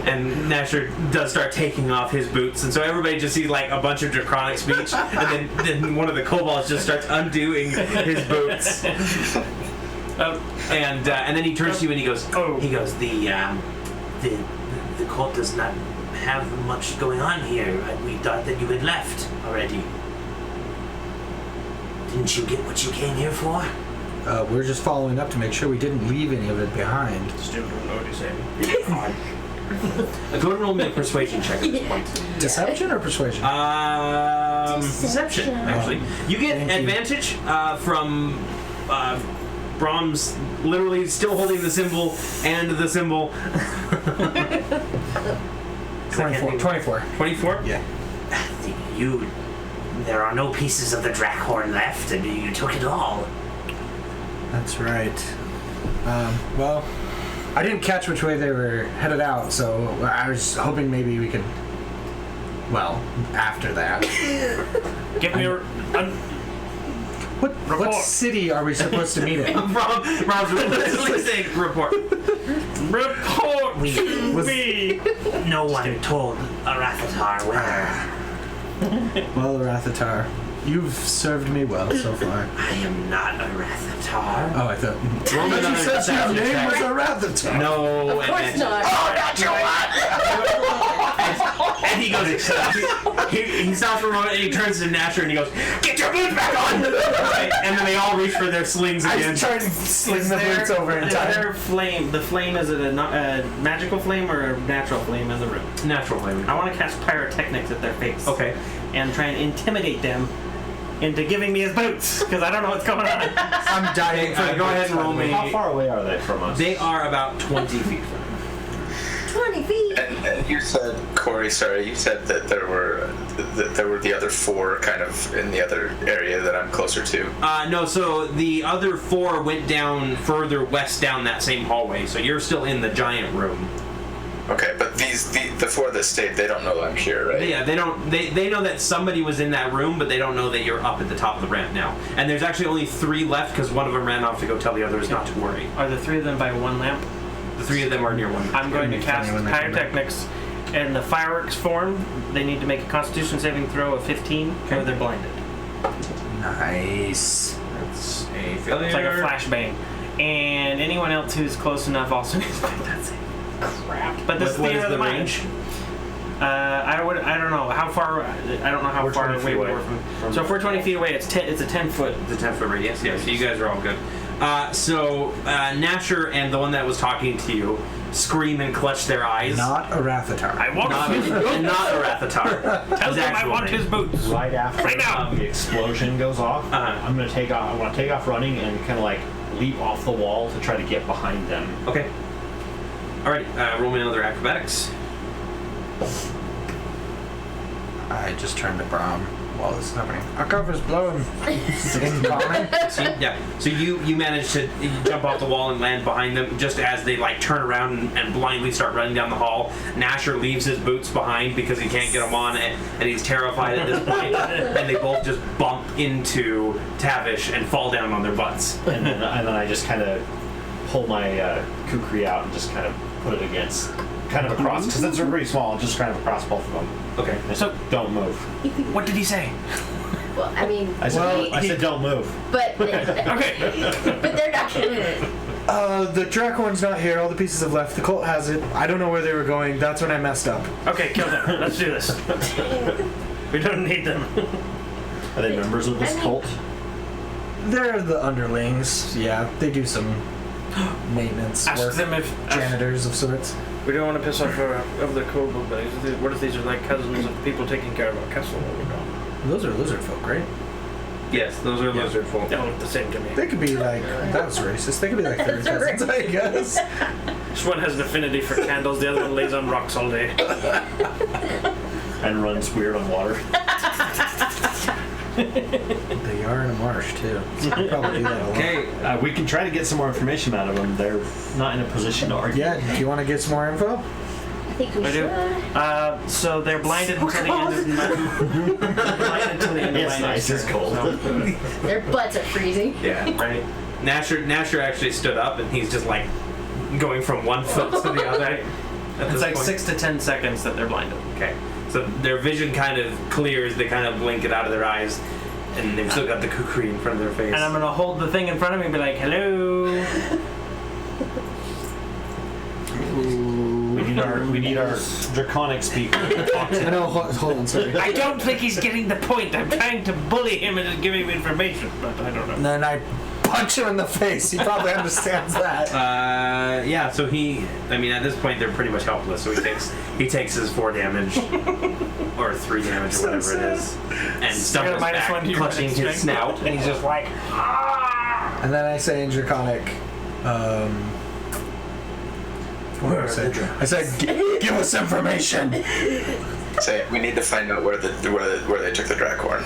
And Nasher does start taking off his boots, and so everybody just sees like a bunch of Draconic speech, and then one of the kobolds just starts undoing his boots. And then he turns to you and he goes, the cult does not have much going on here. We thought that you had left already. Didn't you get what you came here for? We're just following up to make sure we didn't leave any of it behind. Still don't know what he's saying. Go and roll me a persuasion check at this point. Deception or persuasion? Deception, actually. You get Thank you. advantage from Brahms literally still holding the symbol and the symbol. 24. 24. 24? Yeah. There are no pieces of the Drackhorn left, and you took it all. That's right. Well, I didn't catch which way they were headed out, so I was hoping maybe we could. Well, after that. Give me your. What Report. city are we supposed to meet in? Brahms literally saying report. Report Was- me! No one told Arathatar where. Well, Rathatar, you've served me well so far. I am not Arathatar. Oh, I thought. Roll me You another said your deception name check. was Rathatar. No Of course advantage. not. And he goes, he stops for a moment and he turns to Nasher and he goes, get your boots back on! Right, and then they all reach for their slings I again. just tried to sling the boots over in Is time. there flame? The flame, is it a magical flame or a natural flame in the room? Natural flame. I want to cast pyrotechnics at their face. Okay. And try and intimidate them into giving me his boots, because I don't know what's going on. I'm dying for the Go ahead boots, and by roll the way. me. How far away are they from us? They are about 20 feet from 20 feet. And you said, Corey, sorry, you said that there were the other four kind of in the other area that I'm closer to. No, so the other four went down further west down that same hallway, so you're still in the giant room. Okay, but the four that stayed, they don't know I'm here, right? Yeah, they don't. They know that somebody was in that room, but they don't know that you're up at the top of the ramp now. And there's actually only 3 left because one of them ran off to go tell the others not to worry. Are the three of them by one lamp? The 3 of them are near one. I'm going to It'd be funny cast when they come back. pyrotechnics, and the fireworks form. They need to make a Constitution saving throw of 15, or they're blinded. Nice. That's a failure. It's like a flashbang. And anyone else who's close enough also needs to make that save. Crap. But this is What the is end of the the range? I don't know how far. I don't know how We're far 20 away feet we away were from. from So if we're the 20 wall. feet away, it's a 10 foot. The 10-foot radius, yeah, so you guys are all good. So Nasher and the one that was talking to you scream and clutch their eyes. Not a Rathatar. I want Not, his boots. and not Arathatar. Tell them I want his boots. Right after Right now. the explosion goes off, Uh-huh. I'm gonna take off. I want to take off running and kind of like leap off the wall to try to get behind them. Okay. Alright, roll me another acrobatics. I just turned to Brahm while this is happening. Our cover's blown. Incoming. So, yeah. So you manage to jump off the wall and land behind them just as they like turn around and blindly start running down the hall. Nasher leaves his boots behind because he can't get them on and he's terrified at this point. And they both just bump into Tavish and fall down on their butts. and then I just kind of pull my kukri out and just kind of put it against, kind of across, because it's pretty small, just kind of across both of them. Okay. And So- don't move. What did he say? Well, I mean, I said, I said don't move. but Okay. but they're not gonna. The Drackhorn's not here. All the pieces have left. The cult has it. I don't know where they were going. That's when I messed up. Okay, kill them. Let's do this. We don't need them. Are they members of this I mean- cult? They're the underlings. Yeah, they do some maintenance Ask work. them if Janitors of sorts. we don't want to piss off of the kobold buddies. What if these are like cousins of people taking care of our castle? Those are lizard folk, right? Yes, those are lizard folk. They all look the same to me. They could be like, that was racist. They could be like third cousins, I guess. This one has an affinity for candles. The other one lays on rocks all day. And runs weird on water. They are in a marsh, too. So we probably do that a lot. Okay. We can try to get some more information out of them. They're not in a position to argue. Yeah, do you want to get some more info? I think we I do. should. So they're blinded until the end of my. Blinded until the end of It's my nice, next it's turn, cold. so- Their butts are freezing. Yeah. Right. Nasher actually stood up and he's just like going from one foot to the other. At It's this like point. 6 to 10 seconds that they're blinded. Okay. So their vision kind of clears, they kind of blink it out of their eyes, and they've still got the kukri in front of their face. And I'm gonna hold the thing in front of me and be like, "Hello." We do need our draconic speaker to talk to I know. Hold on, sorry. I don't think he's getting the point. I'm trying to bully him into giving him information, but I don't know. And then I punch him in the face. He probably understands that. Yeah. So at this point they're pretty much helpless. So he takes his 4 damage or 3 damage or whatever it is, and stumbles minus back, 1 to your clutching his strength. snout, and he's just like, And then I say in Draconic, what did I say? I said, give us information. Say we need to find out where they took the Drakhorn,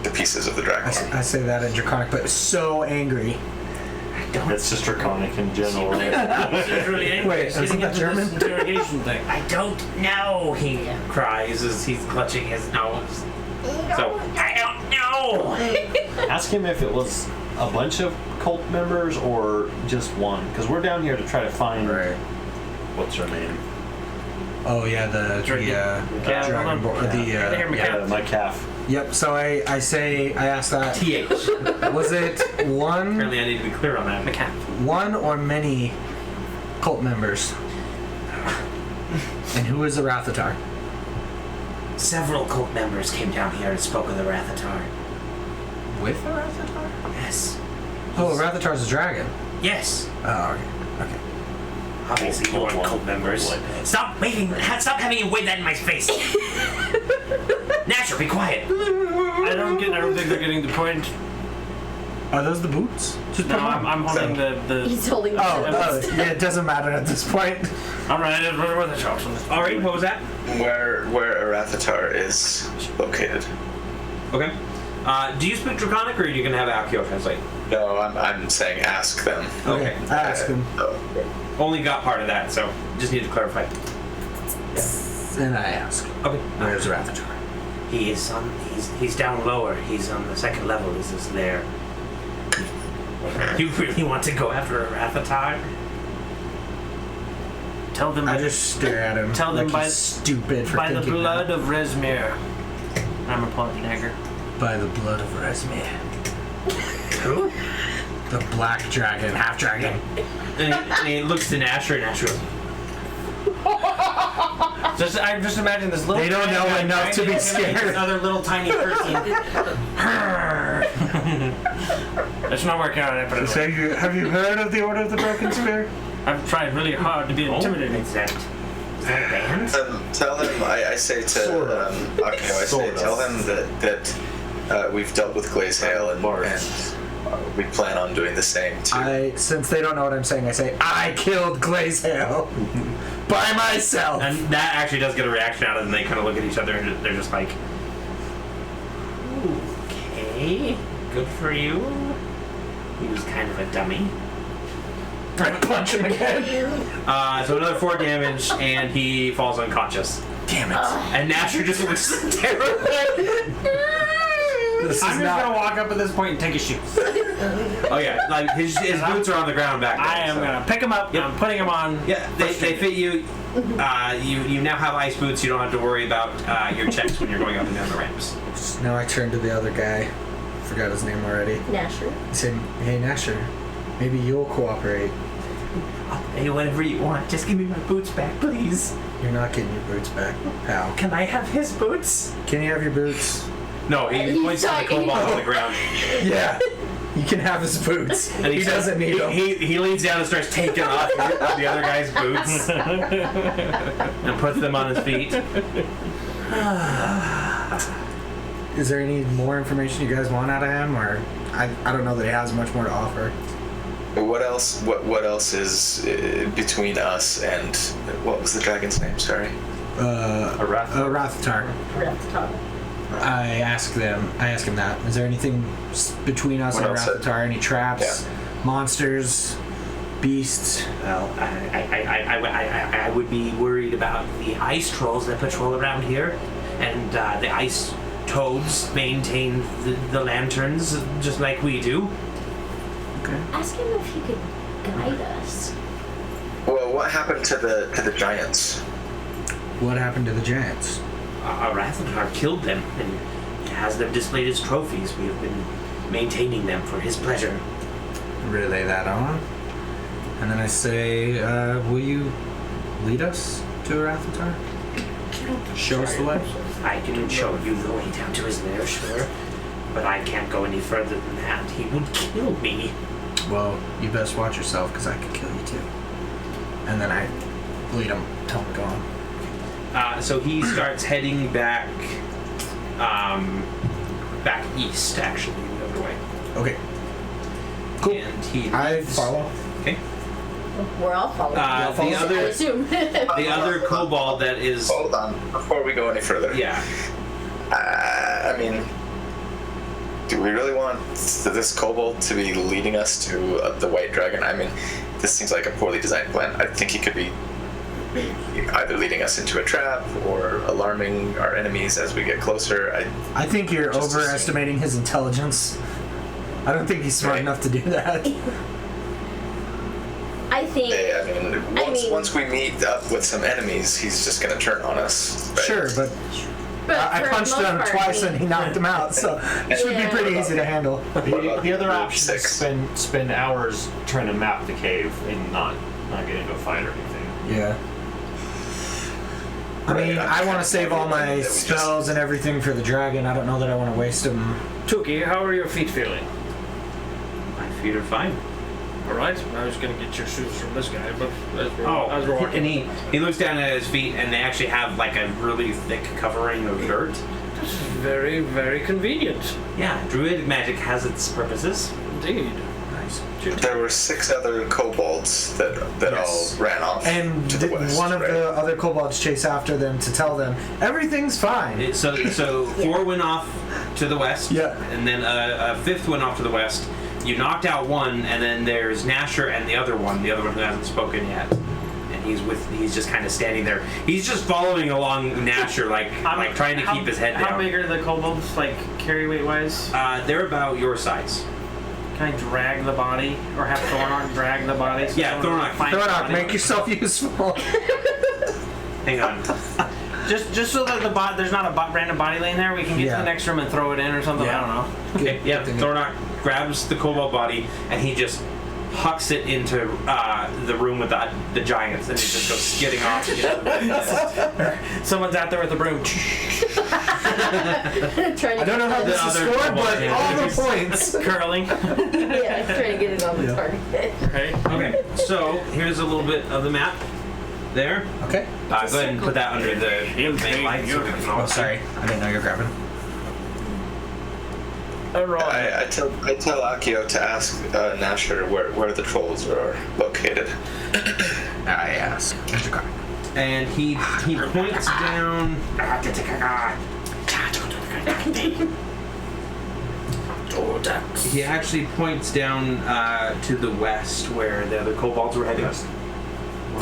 the pieces of the Drakhorn. I say that in Draconic, but so angry. It's just draconic in general, right? He's really angry. Wait, He's isn't getting that into this German? interrogation thing. I don't know, he cries as he's clutching his nose. So, I don't know! Ask him if it was a bunch of cult members or just one, because we're down here to try to find what's her name? Oh yeah, the My calf. Yep. So I asked that. TH. Was it one? Apparently I need to be clear on that. McCann. One or many cult members? And who is the Rathatar? Several cult members came down here and spoke with the Rathatar. With the Rathatar? Yes. Oh, Rathatar's a dragon. Yes. Oh, okay. Obviously you aren't cult members. Stop having you wave that in my face! Nasher, be quiet! I don't think they're getting the point. Are those the boots? Just No, put 'em on. I'm holding the. He's holding the Yeah, it doesn't matter at this point. All right, where the shots on this? Alright, what was that? Where Arathatar is located. Okay. Do you speak Draconic or are you going to have Akio translate? No, I'm saying ask them. Okay. Ask him. Only got part of that, so just need to clarify. And I ask. Okay. Where's Rathatar? He's down lower. He's on the 2nd level. Is his lair. You really want to go after a Rathatar? Tell them I just stare at him. Tell them like he's stupid for by the thinking blood that. of Resmir. I'm a plot dagger. By the blood of Resmir. Who? The black dragon, half dragon. And he looks to Nasher, and Nasher goes, I just imagine this little. They don't know guy enough to trying be intimidate scared. this other little tiny person. It's not working out. I put it away. Have you heard of the Order of the Broken Spear? I've tried really hard to be intimidating. Is that a band? Tell him. I say to Akio. Tell him that we've dealt with Glazehail and we plan on doing the same too. Since they don't know what I'm saying, I say I killed Glazehail by myself. And that actually does get a reaction out of them. They kind of look at each other and they're just like, okay, good for you. He was kind of a dummy. I punch him again. So another 4 damage, and he falls unconscious. Damn it. And Nasher just looks terrified. I'm just gonna walk up at this point and take his shoes. Oh yeah, like his boots are on the ground back there. I am gonna pick him up. Yep. And I'm putting him on. Yeah, they fit you. You now have ice boots. You don't have to worry about your checks when you're going up and down the ramps. Now I turn to the other guy. Forgot his name already. Nasher. I say, hey Nasher, maybe you'll cooperate. I'll pay whatever you want. Just give me my boots back, please. You're not getting your boots back, pal. Can I have his boots? Can you have your boots? No, he points to the cobalt on the ground. Yeah. You can have his boots. And he doesn't need them. He leans down and starts taking off the other guy's boots and puts them on his feet. Is there any more information you guys want out of him, or I don't know that he has much more to offer. What else? What else is between us and what was the dragon's name? Sorry. Rathatar. I ask him that. Is there anything between us What and else? Rathatar? Any traps, monsters, beasts? Well, I would be worried about the ice trolls that patrol around here, and the ice toads maintain the lanterns just like we do. Okay. Ask him if he could guide us. Well, what happened to the giants? What happened to the giants? Rathatar killed them, and he has them displayed as trophies. We have been maintaining them for his pleasure. Relay that on. And then I say, will you lead us? to Arathatar? Show us the way. I can show you the way down to his lair, sure. But I can't go any further than that. He would kill me. Well, you best watch yourself, because I could kill you too. And then I lead him, tell him to go on. So he starts heading back, back east, actually, the other way. Okay. Cool. And he I leads- follow. Okay. We're all following. The I other, assume. the other kobold that is, Hold on, before we go any further. yeah. I mean, do we really want this kobold to be leading us to the White Dragon? I mean, this seems like a poorly designed plan. I think he could be either leading us into a trap or alarming our enemies as we get closer. I think you're Just overestimating his intelligence. I don't think he's smart Right. enough to do that. I think. Once we meet up with some enemies, he's just gonna turn on us. Right? Sure, but I for the punched most him part, twice and he knocked him out, so it should be Yeah. pretty easy to handle. The other option is Ep.6. spend hours trying to map the cave and not get into a fight or anything. Yeah. I mean, I want to save all my spells and everything for the dragon. I don't know that I want to waste them. Tuki, how are your feet feeling? My feet are fine. All right. I was gonna get your shoes from this guy, but as we're and walking, he looks down at his feet, and they actually have like a really thick covering of dirt. this is very, very convenient. Yeah, druidic magic has its purposes. Indeed. Nice. There were 6 other kobolds that Yes. all ran off And to the west. one of right? the other kobolds chase after them to tell them everything's fine. So 4 went off to the west. Yeah. And then a 5th went off to the west. You knocked out one, and then there's Nasher and the other one who hasn't spoken yet. And he's just kind of standing there. He's just following along Nasher, like trying to keep his head down. How big are the kobolds, like carry weight wise? They're about your size. Can I drag the body, or have Thornark drag the body? So Yeah, someone Thornark. finds the Thornok, body? make yourself useful. Hang on. Just so that there's not a random body laying there, we can get Yeah. to the next room and throw it in or something. Yeah. I don't know. Okay, yeah, Good thing. Thornok grabs the kobold body and he just hucks it into the room with the giants, and it just goes skidding off. Someone's out there with a broom. Trying I don't know how this is other scored, kobold, but yeah. all the points. Curling. Yeah, trying to get it on the Yeah. target. Right? Okay, so here's a little bit of the map there. Okay. Go ahead and put that under the main light so we can all Oh, sorry. I didn't know you were grabbing. I tell Akio to ask Nasher where the trolls are located. I asked. And he points down. He actually points down to the west where the other kobolds were heading.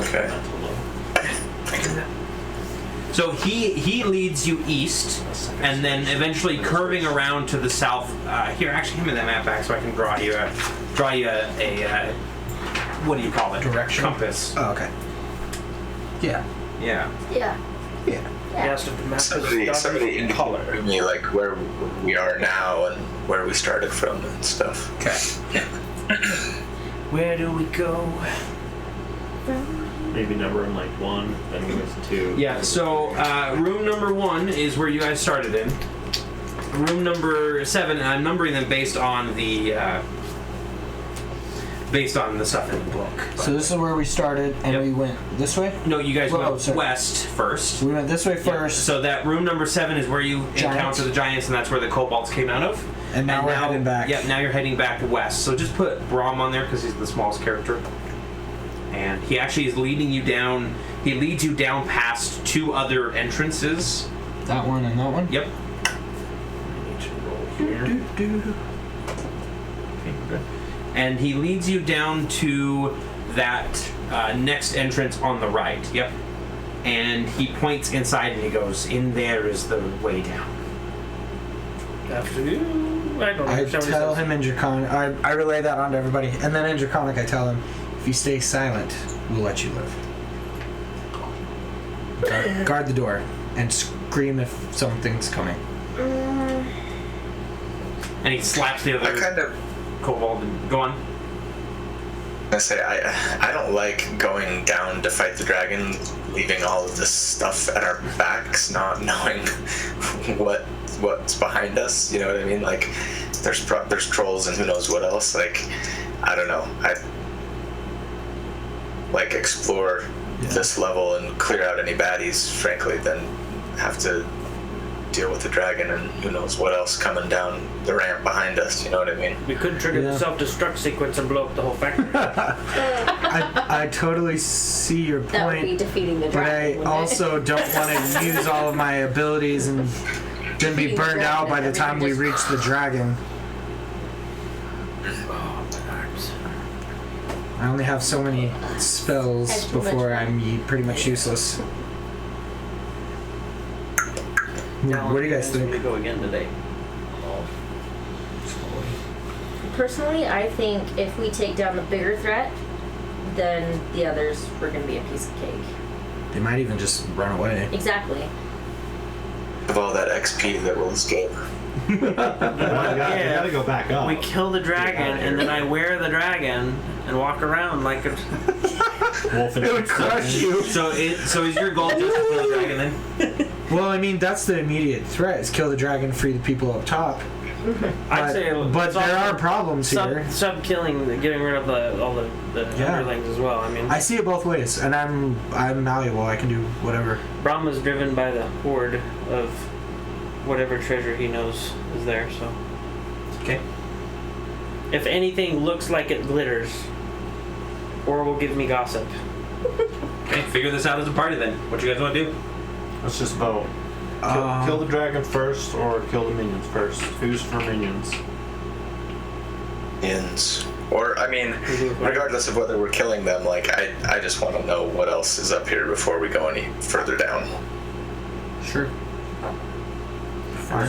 Okay. So he leads you east, and then eventually curving around to the south. Here, actually, give me that map back so I can draw you a what do you call it? Direction? Compass. Oh, okay. Yeah. Yeah. Yeah. Yeah. Yes, if the map is Somebody indicate to me like where we are now and where we started from and stuff. Okay. Where do we go? Maybe number them like 1, then we went to 2. Yeah. So room number 1 is where you guys started in. Room number 7, and I'm numbering them based on the stuff in the book. So this is where we started, and Yep. we went this way? No, you guys Whoa, went sorry. west first. We went this way Yeah, first, So that room number 7 is where you Giants. encounter the giants, and that's where the kobolds came out of. and now we're heading back. Yep, now you're heading back west. So just put Brahm on there because he's the smallest character. And he actually is leading you down. He leads you down past 2 other entrances. That one and that one? Yep. I need to roll here. Okay, good. And he leads you down to that next entrance on the right. Yep. And he points inside and he goes, "In there is the way down." After you. I don't know. I Somebody tell says- him in Draconic, I relay that on to everybody, and then in Draconic I tell him, if you stay silent, we'll let you live. Guard the door, and scream if something's coming. And he slaps the I other kind of kobold and go on. gonna say I don't like going down to fight the dragon, leaving all of this stuff at our backs, not knowing what's behind us. You know what I mean? Like, there's trolls and who knows what else. Like, I don't know. I'd like explore this level and clear out any baddies, frankly, than have to deal with the dragon and who knows what else coming down the ramp behind us. You know what I mean? We could trigger the self-destruct sequence and blow up the whole factory. I totally see your point. That would be defeating the But dragon. I wouldn't also it? don't want to use all of my abilities and then be Defeating the burned out by dragon the time we and reach the dragon. I only have so many spells That's too much before fun. I'm pretty much useless. What do you guys We think? go again today. Personally, I think if we take down the bigger threat, then the others were going to be a piece of cake. They might even just run away. Exactly. Of all that XP that will escape. You gotta go back up. We kill the dragon, and then I wear the dragon and walk around like a. Wolf It would crush you. So is your goal just to kill the dragon then? Well, I mean, that's the immediate threat: is kill the dragon, free the people up top. I'd say, but there are problems here. Sub killing, getting rid of all the Yeah. underlings as well. I mean, I see it both ways, and I'm malleable. I can do whatever. Brahm was driven by the horde of whatever treasure he knows is there. So, Okay. if anything looks like it glitters, or will give me gossip. Okay, figure this out as a party then. What you guys want to do? Let's just vote. Kill the dragon first or kill the minions first? Who's for minions? Ins. Or, I mean, regardless of whether we're killing them, like, I just want to know what else is up here before we go any further down. Sure.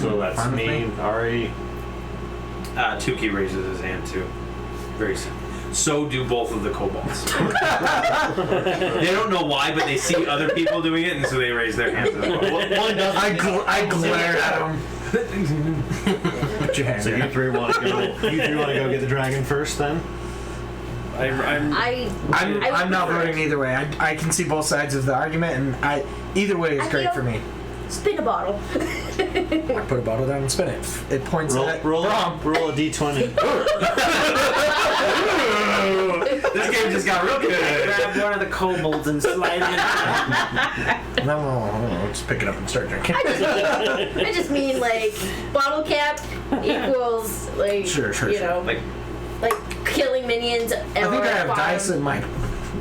So that's fine with me, Ari. Tukey raises his hand too. Very simple. So do both of the kobolds. They don't know why, but they see other people doing it, and so they raise their hands as well. I glare at him. Put your hand So you down. three want to go? You three want to go get the dragon first, then? I'm not voting either way. I can see both sides of the argument, and either way is great for me. Spin a bottle. I put a bottle down and spin it. It points at Roll a d20. This game just got real good. Grab one of the kobolds and slide him in. No, just pick it up and start drinking. I just mean like bottle cap equals like Sure, you know Like, like killing minions. I think I have dice in my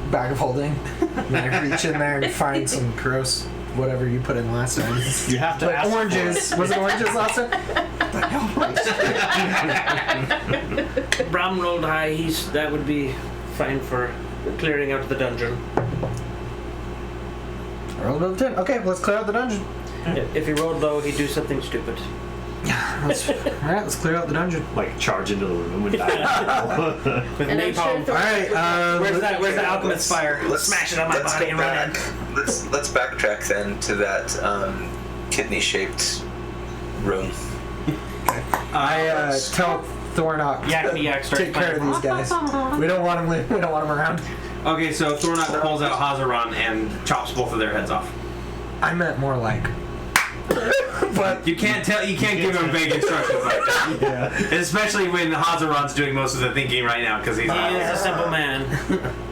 bag of holding. And I reach in there and find some gross whatever you put in last time. You have to Like ask oranges. Was it oranges last time? Brahm rolled high. That would be fine for clearing out the dungeon. Roll above 10. Okay, let's clear out the dungeon. If he rolled low, he'd do something stupid. Alright, let's clear out the dungeon. like charge into the room and die. With And I'm napalm. sure Alright, Where's the alchemist fire? Smash it on my body and run in. Let's backtrack then to that kidney-shaped room. I tell Thornock Yak me yak starts take care of playing. these guys. We don't want them around. okay, so Thornock pulls out Hazaron and chops both of their heads off. I meant more like. But You can't give him vague instructions like that. Yeah. Especially when Hazaron's doing most of the thinking right now because he's He is a simple man.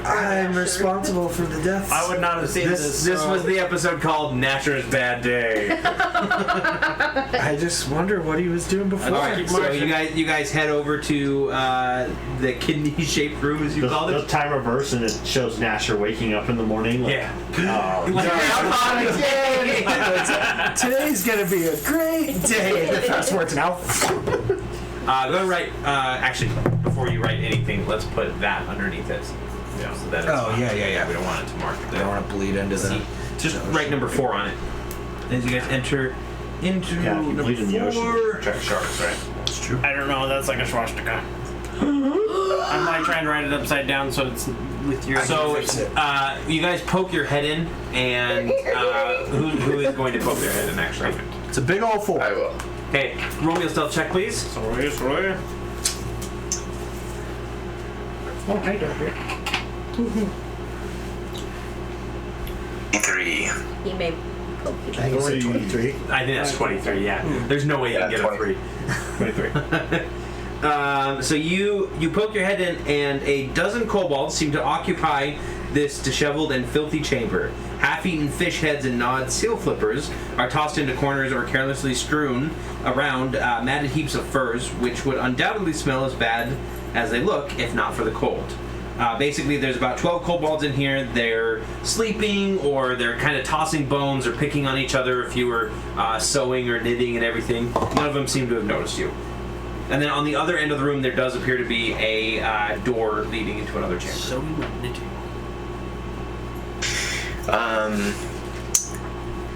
I'm responsible for the deaths. I would not have seen This was the episode called Nasher's Bad Day. I just wonder what he was doing before. All right, so you guys head over to the kidney-shaped room, as you called The it. time reverse and it shows Nasher waking up in the morning. Like, Yeah. Oh, Groundhog Day. Today's gonna be a great day. Fast forward to now. Go and write. Actually, before you write anything, let's put that underneath it. Yeah. So that it's Oh yeah. We don't want it to mark I don't want to bleed into the. Just write number 4 on it. As you guys enter into yeah, if you number bleed in the 4. ocean, check sharks, right? It's true. I don't know. That's like a swastika. I'm like trying to write it upside down so it's with your. So you guys poke your head in, and who is going to poke their head in actually? It's a big old 4. I will. Okay, roll me a stealth check, please. Sorry. Oh, hi, Doctor. 3. He may poke you. I think it's 23. I think that's 23. Yeah. There's no way you can Yeah, get a 3. 23. So you poke your head in, and a dozen kobolds seem to occupy this disheveled and filthy chamber. Half-eaten fish heads and gnawed seal flippers are tossed into corners or carelessly strewn around matted heaps of furs, which would undoubtedly smell as bad as they look, if not for the cold. Basically, there's about 12 kobolds in here. They're sleeping, or they're kind of tossing bones or picking on each other if you were sewing or knitting and everything. None of them seem to have noticed you. And then on the other end of the room, there does appear to be a door leading into another chamber. So we went knitting.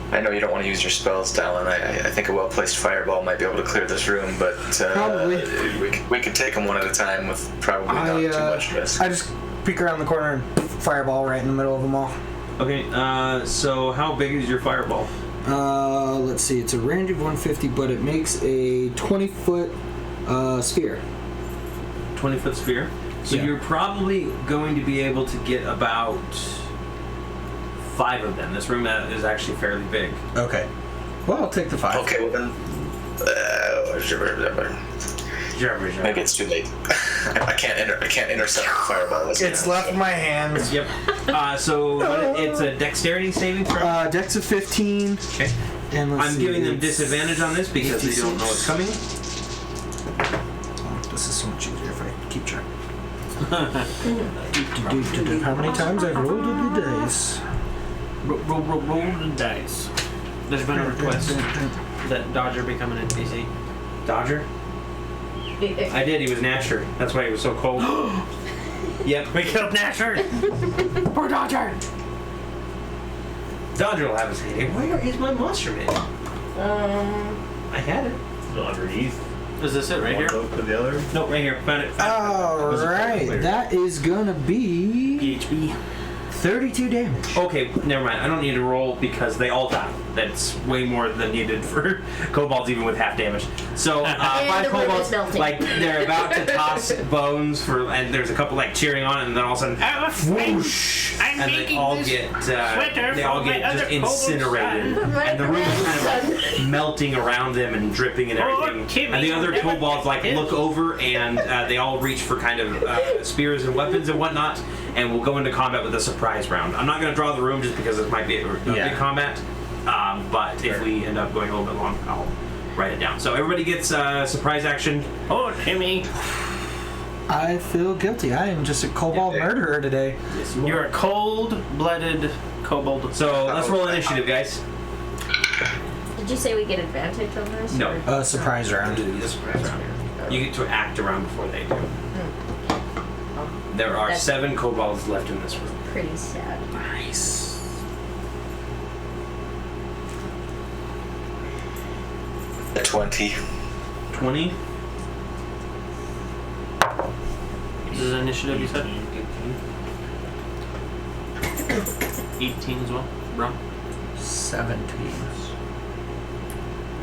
I know you don't want to use your spells, Dallin. I think a well-placed fireball might be able to clear this room, but Probably. we could take them one at a time with probably not too much risk. I just peek around the corner and fireball right in the middle of them all. Okay, so how big is your fireball? Let's see. It's a range of 150, but it makes a 20-foot sphere. 20-foot sphere. So Yeah. you're probably going to be able to get about 5 of them. This room is actually fairly big. Okay. Well, I'll take the 5. Okay, well then. Maybe it's too late. I can't intercept the fireball. It's left my hands. Yep. So it's a dexterity saving throw. Dex of 15. Okay. And let's I'm see, giving them it's disadvantage on this because they don't know what's coming. Oh, this is so much easier if I keep track. How many times I've rolled the dice? Roll the dice. There's been a request that Dodger become an NPC. Dodger? I did. He was Nasher. That's why he was so cold. Yep. We killed Nasher! Poor Dodger! Dodger will have his hand. Where is my monster man? I had it. Underneath. Is this it right One here? go to the other. No, right here. Found it. All right, that is gonna be PHB. 32 damage. Okay, never mind. I don't need to roll because they all die. That's way more than needed for kobolds, even with half damage. So And 5 the room is kobolds, melting. like they're about to toss bones for, and there's a couple like cheering on, and then all of a sudden, whoosh, I'm and they making all this get sweater they all for my get just other kobold incinerated, son. and the room is kind of like melting around them and dripping and Oh, everything. Timmy, And the other never kobolds like did. look over, and they all reach for kind of spears and weapons and whatnot, and we'll go into combat with a surprise round. I'm not going to draw the room just because it might be a big combat, but if we end up going a little bit long, I'll write it down. So everybody gets surprise action. Oh, Timmy. I feel guilty. I am just a kobold murderer today. You're a cold-blooded kobold. So let's roll initiative, guys. Did you say we get advantage on this? No. or- Surprise round. This surprise round. You get to act around before they do. There are That's 7 kobolds left in this room. Pretty sad. Nice. A 20. 20. This is initiative, you said? 18 as well, bro. 17.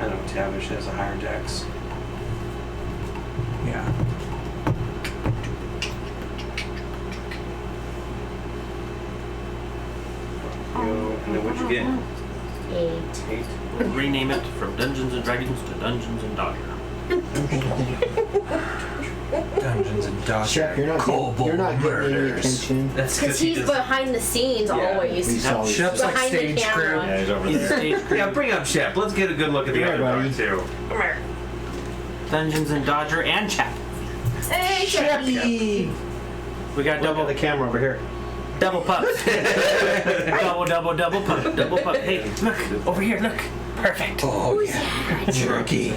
I know Tavish has a higher dex. Yeah. And then what'd you get? 8. 8. We'll rename it from Dungeons and Dragons to Dungeons and Dodger. Dungeons and Dodgers. Shep, you're not getting any attention. That's Because he's behind the scenes Yeah. always. We saw you. Shep's like Behind the stage camera. crew. Yeah, he's over He's there. stage crew. Yeah, bring up Shep. Let's get a good look at the Come other here, guy buddy. too. Come here. Dungeons and Dodger and Chap. Hey, Sheppy. We got Double the camera over here. double pup. double pup. Hey, look over here. Look, perfect. Oh, yeah. Jerky.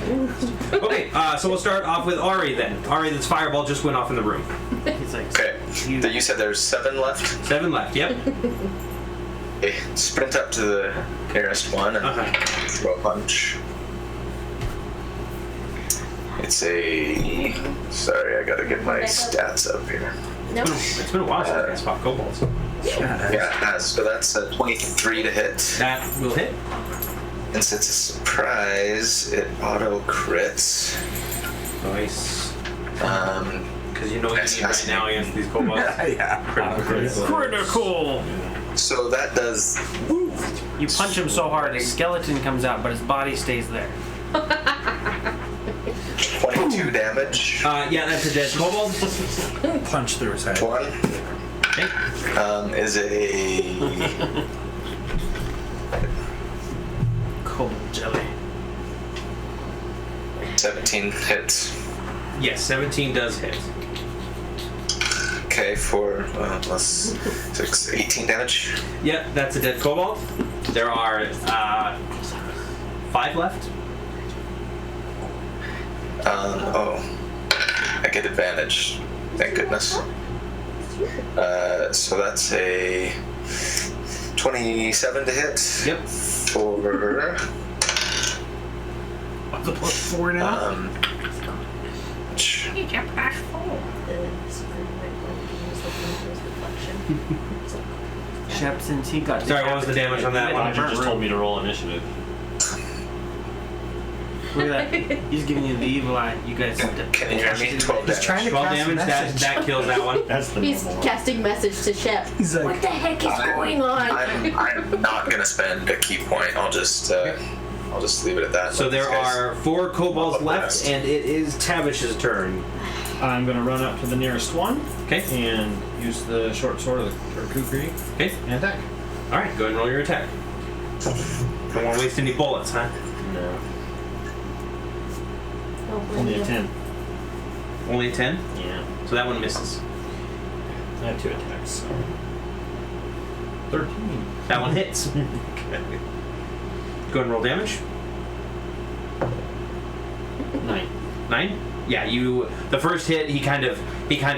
Okay, so we'll start off with Ari then. Ari, this fireball just went off in the room. He's like, Okay. You said there's 7 left? 7 left, yep. Okay. Sprint up to the nearest one and throw a punch. It's a... Sorry, I gotta get my stats up here. No. It's been a while since I fought kobolds. Yeah, it has. So that's a 23 to hit. That will hit. And since it's a surprise, it auto crits. Nice. Um, Because you know you right now against these kobolds. Yeah. Critical. So that does You punch him so hard, his skeleton comes out, but his body stays there. 22 damage. Yeah, that's a dead kobold. Punch through his head. One Okay. is a Kobold jelly. 17 hits. Yes, 17 does hit. Okay, for plus 6, 18 damage. Yep, that's a dead kobold. There are 5 left. I get advantage. Thank goodness. So that's a 27 to hit. Yep. For What's the +4 now? The screw might want to use the windows reflection. Shep, since he got Sorry, what was the damage on that Why one? don't you just told me to roll initiative? Look at that. He's giving you the evil eye. You guys. can you hear me? 12 He's damage. trying to 12 cast a damage, message. that kills that one. That's the He's normal one. casting message to Shep. He's like, What the heck is going on? I'm not gonna spend a key point. I'll just leave it at that. So Let there these guys- are 4 kobolds Up left, last. and it is Tavish's turn. I'm gonna run up to the nearest one Okay. and use the short sword or kukri Okay. and attack. All right, go ahead and roll your attack. Don't want to waste any bullets, huh? No, Oh, only a yeah. 10. Only a 10, Yeah, so that one misses. I have 2 attacks. So. 13. That one hits. Okay. Go ahead and roll damage. 9. 9. Yeah, you. The first hit, he kind of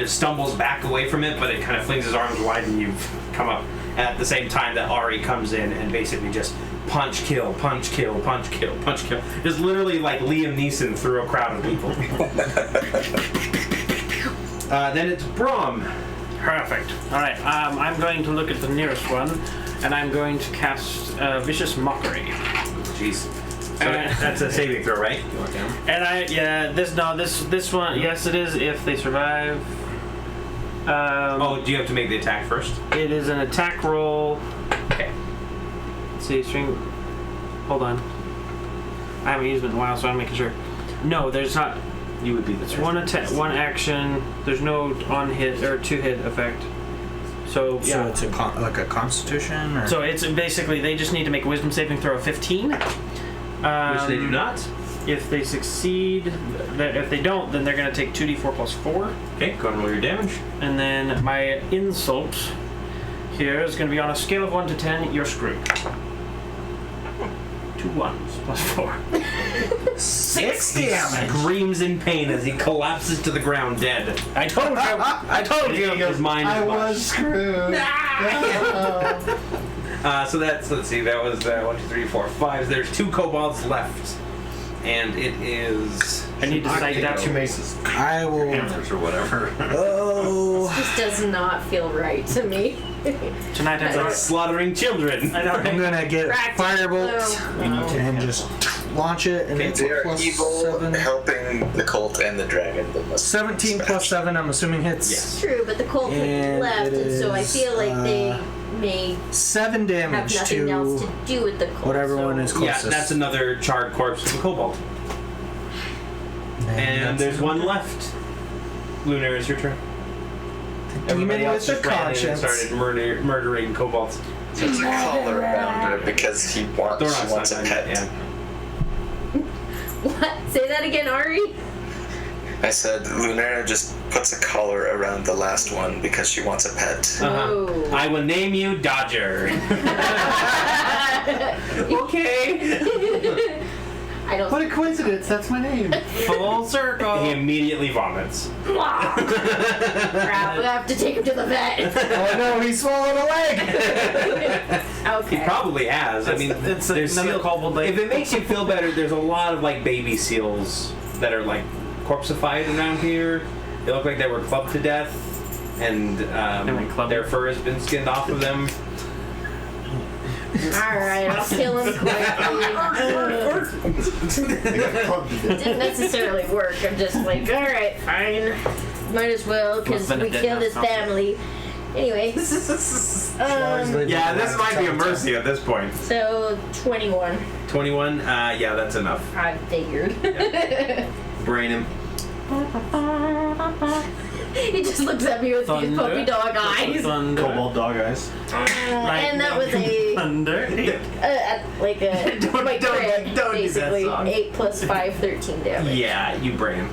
stumbles back away from it, but it kind of flings his arms wide, and you come up at the same time that Ari comes in and basically just punch, kill, punch, kill, punch, kill, punch, kill. Just literally like Liam Neeson through a crowd of people. Then it's Brom. Perfect. All right. I'm going to look at the nearest one, and I'm going to cast Vicious Mockery. Jeez. So that's a saving throw, right? You want down? And this one, yes, it is if they survive. Oh, do you have to make the attack first? It is an attack roll. Okay. Let's see, string. Hold on. I haven't used it in a while, so I'm making sure. No, there's not. You would be the It's one attack, one action. There's no on hit or 2 hit effect. So so yeah. it's like a constitution, or So it's basically they just need to make a wisdom saving throw of 15. Which they do not. If they succeed, if they don't, then they're going to take 2d4 plus 4. Okay, go ahead and roll your damage. And then my insult here is going to be on a scale of 1 to 10, you're screwed. 2 1s plus 4. 6 He screams in pain as he collapses to the ground dead. I told you. I told you. His mind is mush. screwed. So that's, let's see, that was 1, 2, 3, 4, 5. There's 2 kobolds left. And it is... I need to cite that. 2 maces. I will. Panthers or whatever. Oh. This does not feel right to me. Tonight I'm like slaughtering children. I know, I'm right? gonna get Practice firebolt blow. and just launch it, and it's They a are plus evil, 7. helping the cult and the dragon. They must 17 plus 7. I'm assuming hits. Yes. True, but the cult And left, it and so I is, feel like they may 7 have damage nothing else to to do with the cult. whatever so. one is Yeah, closest. that's another charred corpse of a kobold. And that's there's one left. Lunar, is your turn. Everybody demon else with just the ran in and conscience. started murdering kobolds. There's a collar around her because he wants Thoron's a not pet. done yet, What? Say that again, Ari? I said Lunera just puts a collar around the last one because she wants a pet. yeah. Oh. I will name you Dodger. Okay. I don't. What a coincidence, that's my name. Full circle. He immediately vomits. Crap, we have to take him to the vet. Oh no, he swallowed a leg! Okay. He probably has. I mean, it's there's another seal- kobold lady. If it makes you feel better, there's a lot of like baby seals that are like corpseified around here. They look like they were clubbed to death, and went clubbed. their fur has been skinned off of them. Alright, I'll kill him quickly. It didn't necessarily work. I'm just like, alright, fine. might as well, because Well, we Benedict killed has his family. Anyways, Yeah, this might be a mercy at this point. so 21. 21. Yeah, that's enough. I figured. Brain him. He just looks at me with these Thunder. puppy dog eyes. Thunder. Cobalt dog eyes. And that was a Thunder. like a my crit, don't do that basically song. 8 plus 5, 13 damage. Yeah, you brain him.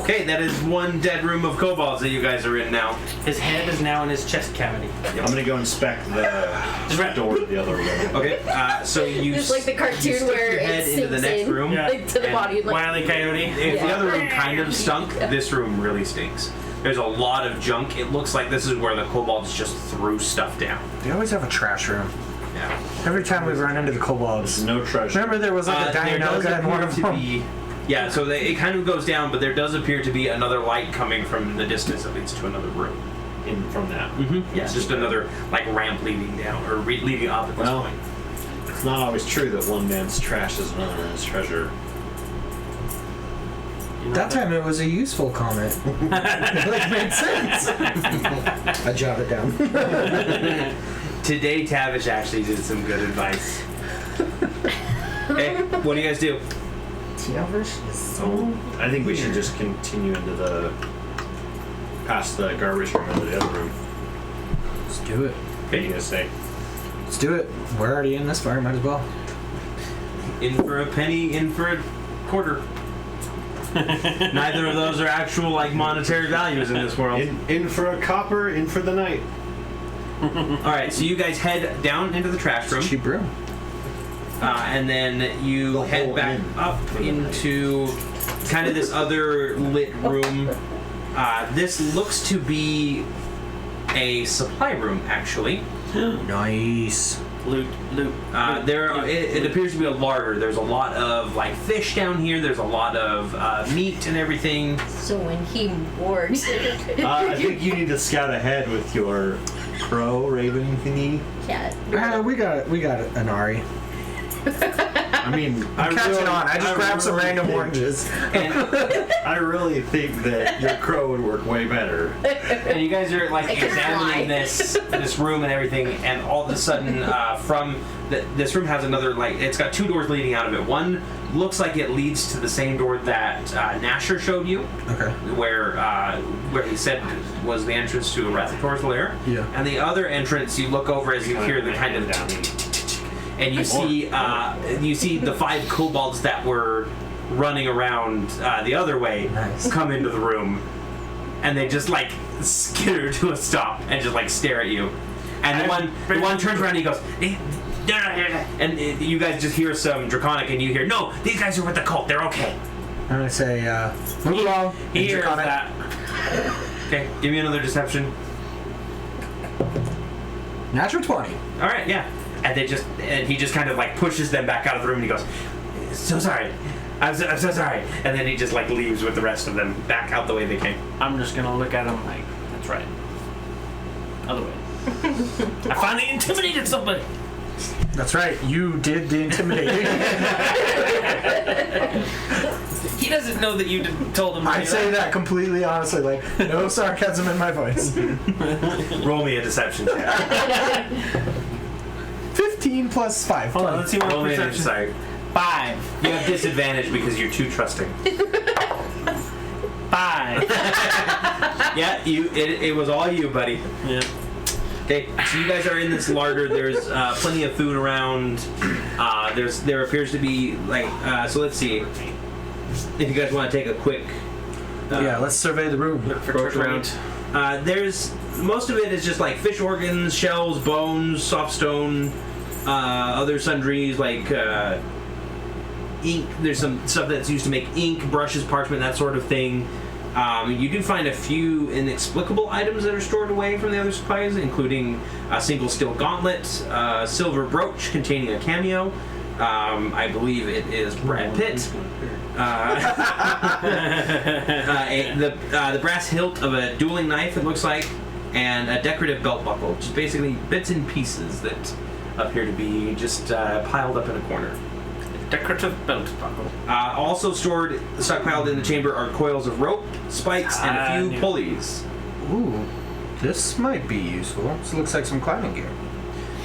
Okay, that is one dead room of kobolds that you guys are in now. His head is now in his chest cavity. I'm gonna go inspect the door to the other room. Okay, so you Just like the you cartoon stick where your head it into the sinks next in, room. Yeah. like to the And body. Like, Wile E. Coyote. If the Yeah. other room kind of stunk, Yeah. this room really stinks. There's a lot of junk. It looks like this is where the kobolds just threw stuff down. They always have a trash room. Yeah. Every time we run into the kobolds. No treasure. Remember there was like a There does Dianoga in one appear of to them? be. Yeah, so it kind of goes down, but there does appear to be another light coming from the distance that leads to another room. From that. Yeah, it's just another like ramp leading down or leading up at this Well, point. It's not always true that one man's trash is another man's treasure. You know That time it was a useful comment. It like made sense. I jotted it down. Today, Tavish actually did some good advice. Hey, what do you guys do? So I think we should just continue into the past the garbage room into the other room. Let's do it. What are you gonna say? Let's do it. We're already in this far, might as well. In for a penny, in for a quarter. Neither of those are actual like monetary values in this world. In for a copper, in for the night. All right, so you guys head down into the trash room, Cheap room. and then you The head whole back inn. up into kind of this other lit room. This looks to be a supply room, actually. Nice. Loot. It appears to be a larder. There's a lot of like fish down here. There's a lot of meat and everything. so when he wargs, I think you need to scout ahead with your crow raven thingy. cat. We got an Ari. I mean, I'm catching on. I just grabbed some random oranges. And, I really think that your crow would work way better. and you guys are like I can examining fly. this room and everything, and all of a sudden, this room has another like it's got two doors leading out of it. One looks like it leads to the same door that Nasher showed you, Okay. where he said was the entrance to Rathator's lair. Yeah. And the other entrance, you look over as you hear the kind of down. and you see the 5 kobolds that were running around the other way Nice. come into the room, and they just like skitter to a stop and just like stare at you. And the one turns around and he goes, and you guys just hear some draconic, and you hear, no, these guys are with the cult, they're okay. I'm gonna say, move along. He hears Draconic. that. Okay, give me another deception. Natural 20. All right, yeah. And he just kind of like pushes them back out of the room, and he goes, so sorry. I'm so sorry. And then he just like leaves with the rest of them back out the way they came. I'm just gonna look at him like, that's right. Other way. I finally intimidated somebody. That's right. You did the intimidating. He doesn't know that you told him. I say that completely honestly, like no sarcasm in my voice. Roll me a deception check. 15 plus 5. Hold on, let's see what Roll me an perception. insight. 5. You have disadvantage because you're too trusting. 5. Yeah, it was all you, buddy. Yeah. Okay, so you guys are in this larder. There's plenty of food around. There appears to be like so. Let's see if you guys want to take a quick Yeah, let's survey the room. approach around. There's most of it is just like fish organs, shells, bones, soft stone, other sundries like ink. There's some stuff that's used to make ink, brushes, parchment, that sort of thing. You do find a few inexplicable items that are stored away from the other supplies, including a single steel gauntlet, a silver brooch containing a cameo. I believe it is Brad Pitt. The brass hilt of a dueling knife, it looks like, and a decorative belt buckle. Just basically bits and pieces that appear to be just piled up in a corner. decorative belt buckle. Also stored, stockpiled in the chamber are coils of rope, spikes, and a few yeah. pulleys. Ooh, this might be useful. This looks like some climbing gear.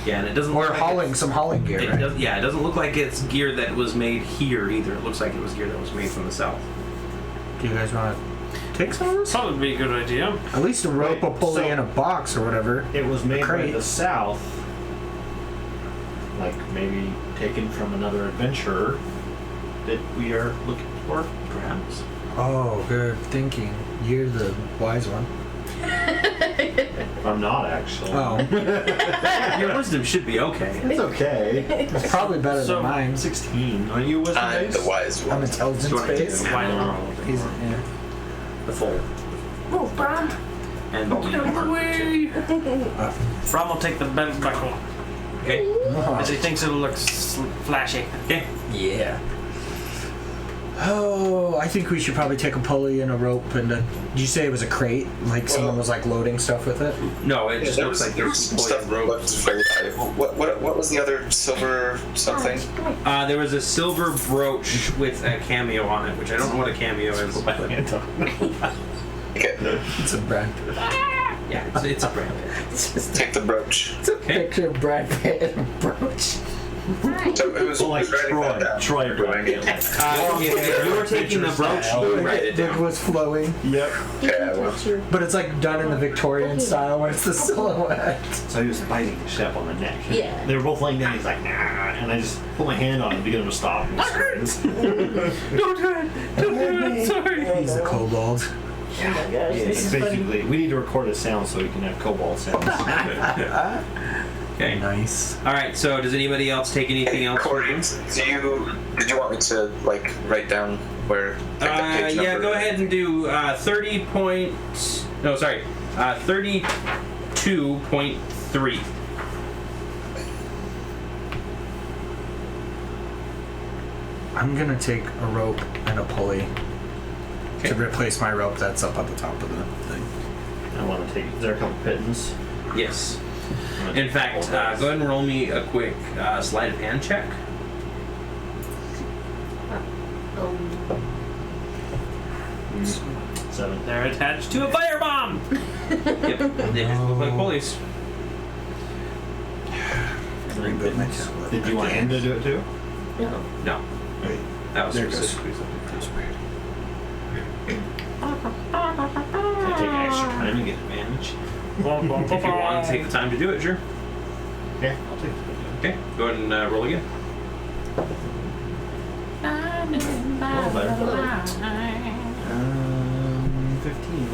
Yeah, and it doesn't Or look like hauling some hauling gear, It right? does, yeah, it doesn't look like it's gear that was made here either. It looks like it was gear that was made from the south. Do you guys want to take some of this? That would be a good idea. At least a rope, Wait, a pulley, so- and a box or whatever. It was made by crate. the South, like maybe taken from another adventurer that we are looking for, perhaps. Oh, good thinking. You're the wise one. I'm not actually. Oh, Your wisdom should be okay. It's okay. it's probably better So- than mine. I'm 16. Aren't you wisdom I'm based? the wise I'm one. intelligence Sort of based. wide He's, yeah. the full Oh, Bron. and bony armor. Away! Brom will take the belt buckle, Okay. as he thinks it'll look flashy. Okay. Yeah. Oh, I think we should probably take a pulley and a rope and a. Did you say it was a crate? Like someone was like loading stuff with it? No, it just There looks was, like there there's was some some stuff rope. looked very valuable. What was the other silver something? There was a silver brooch with a cameo on it, which I don't know what a cameo is. But Okay, It's a Brad. yeah, it's a brand. take the brooch. It's a Okay. picture of Brad Pitt and a brooch. So it was Well, like writing that down. Troy Brown. If you're taking the brooch, you write it It down. was flowing, Yep. Okay, I will. but it's like done in the Victorian style where it's the silhouette. So he was biting the chef on the neck. Yeah. They were both laying down. He's like, nah, and I just put my hand on him to get him to stop. And he screams. Don't do it! Don't do it! Sorry! He's a kobold. Oh my gosh, this is funny. Basically, we need to record a sound so we can have cobalt sounds. Okay. Nice. All right. So, does anybody else take anything else? Corey, did you want me to like write down where like, the page Yeah. number? Go ahead and do 30 point. No, sorry. 32.3. I'm gonna take a rope and a pulley to replace my rope that's up at the top of the thing. I want to take. Is there a couple pittons? Yes. I'm gonna In take fact, all go those. ahead and roll me a quick sleight of hand check. Oh, 7. They're attached to a firebomb! Yep. They just look like pulleys. Reboot my tablet. Did you want him to do it too? no. No. Wait. That was There it goes. specifically something that was weird. Can I take extra time and get advantage? If you want to take the time to do it, sure. Yeah, I'll take it. Okay. Go ahead and roll again. Oh, better. 15.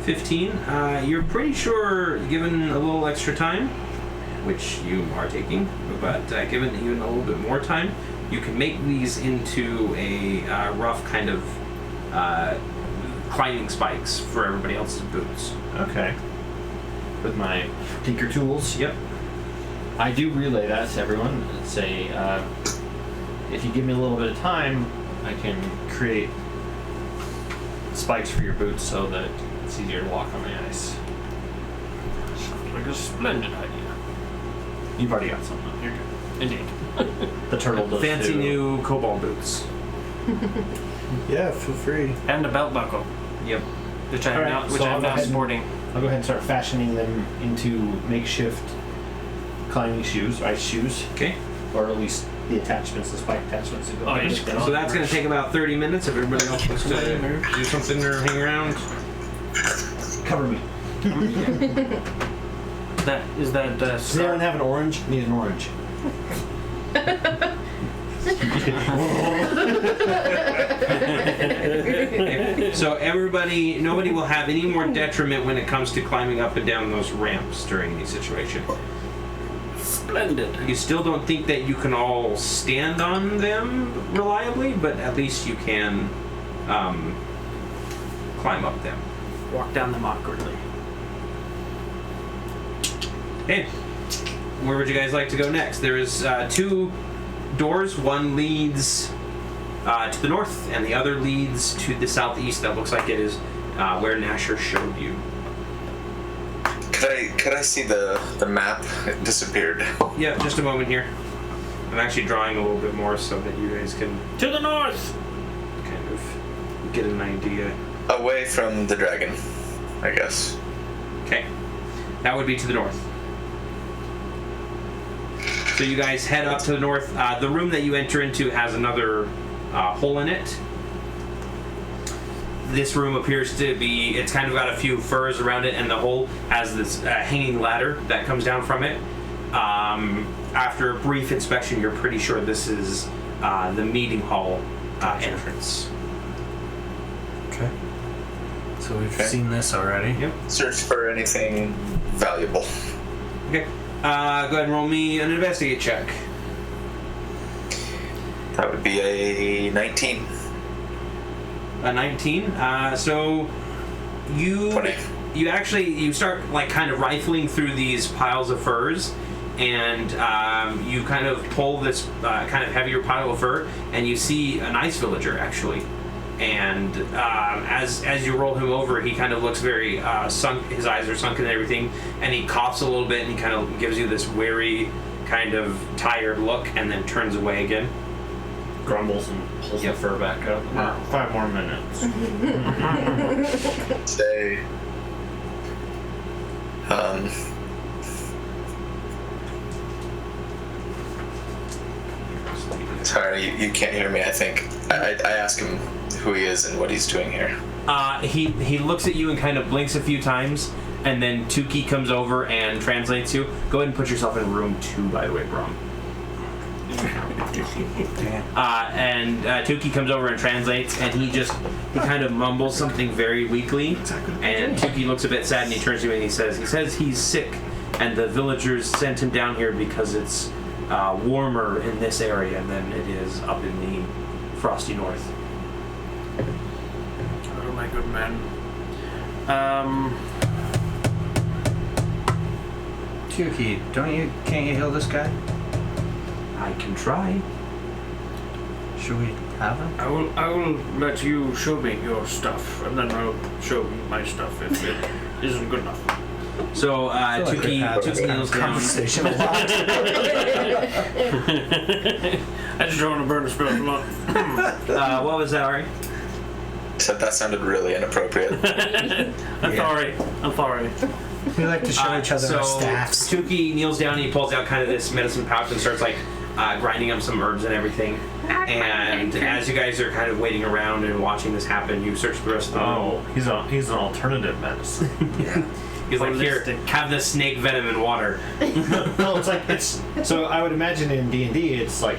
15. You're pretty sure, given a little extra time, which you are taking, but given even a little bit more time, you can make these into a rough kind of climbing spikes for everybody else's boots. Okay. With my tinker tools. Yep. I do relay that to everyone. Say, if you give me a little bit of time, I can create spikes for your boots so that it's easier to walk on the ice. Sounds like a splendid idea. You've already got some. You're good. Indeed. The turtle does Fancy too. new cobalt boots. Yeah, feel free. And a belt buckle, Yep. which I am Alright, now, which so I I'll am go now ahead and- sporting. I'll go ahead and start fashioning them into makeshift climbing shoes, ice shoes, Okay. or at least the attachments, the spike attachments that go Oh, with yes. it. So that's going to take about 30 minutes if everybody else wants to do something or hang around. Cover me. That is that Does anyone have an orange? Need an orange. So everybody, nobody will have any more detriment when it comes to climbing up and down those ramps during any situation. splendid. You still don't think that you can all stand on them reliably, but at least you can climb up them. Walk down them awkwardly. Hey, where would you guys like to go next? There is 2 doors. One leads to the north, and the other leads to the southeast. That looks like it is where Nasher showed you. Could I see the map? It disappeared. Yeah, just a moment here. I'm actually drawing a little bit more so that you guys can To the north! kind of get an idea. Away from the dragon, I guess. Okay. That would be to the north. So you guys head up to the north. The room that you enter into has another hole in it. This room appears to be, it's kind of got a few furs around it, and the hole has this hanging ladder that comes down from it. After a brief inspection, you're pretty sure this is the meeting hall entrance. Okay. So we've seen this already. Yep. Search for anything valuable. Okay. Go ahead and roll me an investigate check. That would be a 19. A 19. So you 20. you start like kind of rifling through these piles of furs, and you kind of pull this kind of heavier pile of fur, and you see an ice villager actually. And as you roll him over, he kind of looks very sunk. His eyes are sunken and everything, and he coughs a little bit, and he kind of gives you this wary, kind of tired look, and then turns away again. Grumbles and pulls the fur back up. 5 more minutes. Say, sorry, you can't hear me, I think. I ask him who he is and what he's doing here. He looks at you and kind of blinks a few times, and then Tukey comes over and translates you. Go ahead and put yourself in room 2, by the way, Brom. And Tukey comes over and translates, and he kind of mumbles something very weakly, and Tukey looks a bit sad, and he turns to you and he says he's sick, and the villagers sent him down here because it's warmer in this area than it is up in the frosty north. Oh my good man. Tukey, can't you heal this guy? I can try. Should we have him? I will let you show me your stuff, and then I'll show my stuff if it isn't good enough. So Tukey kneels down. Conversation a lot. I just don't want to burn the spell blunt. What was that, Ari? Said that sounded really inappropriate. I'm sorry. We like to show each other our staffs. Tukey kneels down and he pulls out kind of this medicine pouch and starts like grinding up some herbs and everything. And as you guys are kind of waiting around and watching this happen, you search the rest of the room. Oh, he's an alternative medicine. He's like, here, have the snake venom in water. No, so I would imagine in D&D it's like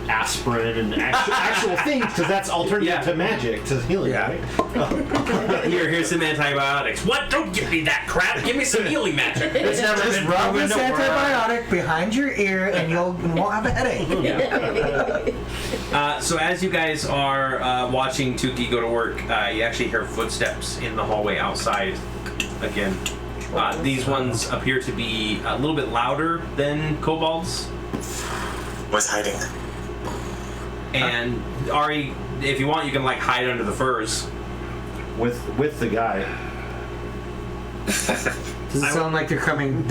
aspirin and actual things, because that's alternative to magic, to healing, right? Here's some antibiotics. What? Don't give me that crap. Give me some healing magic. It's never just rub this antibiotic behind your ear and you won't have a headache. So as you guys are watching Tukey go to work, you actually hear footsteps in the hallway outside again. These ones appear to be a little bit louder than kobolds. Was hiding. And Ari, if you want, you can like hide under the furs. With the guy. Does it sound like they're coming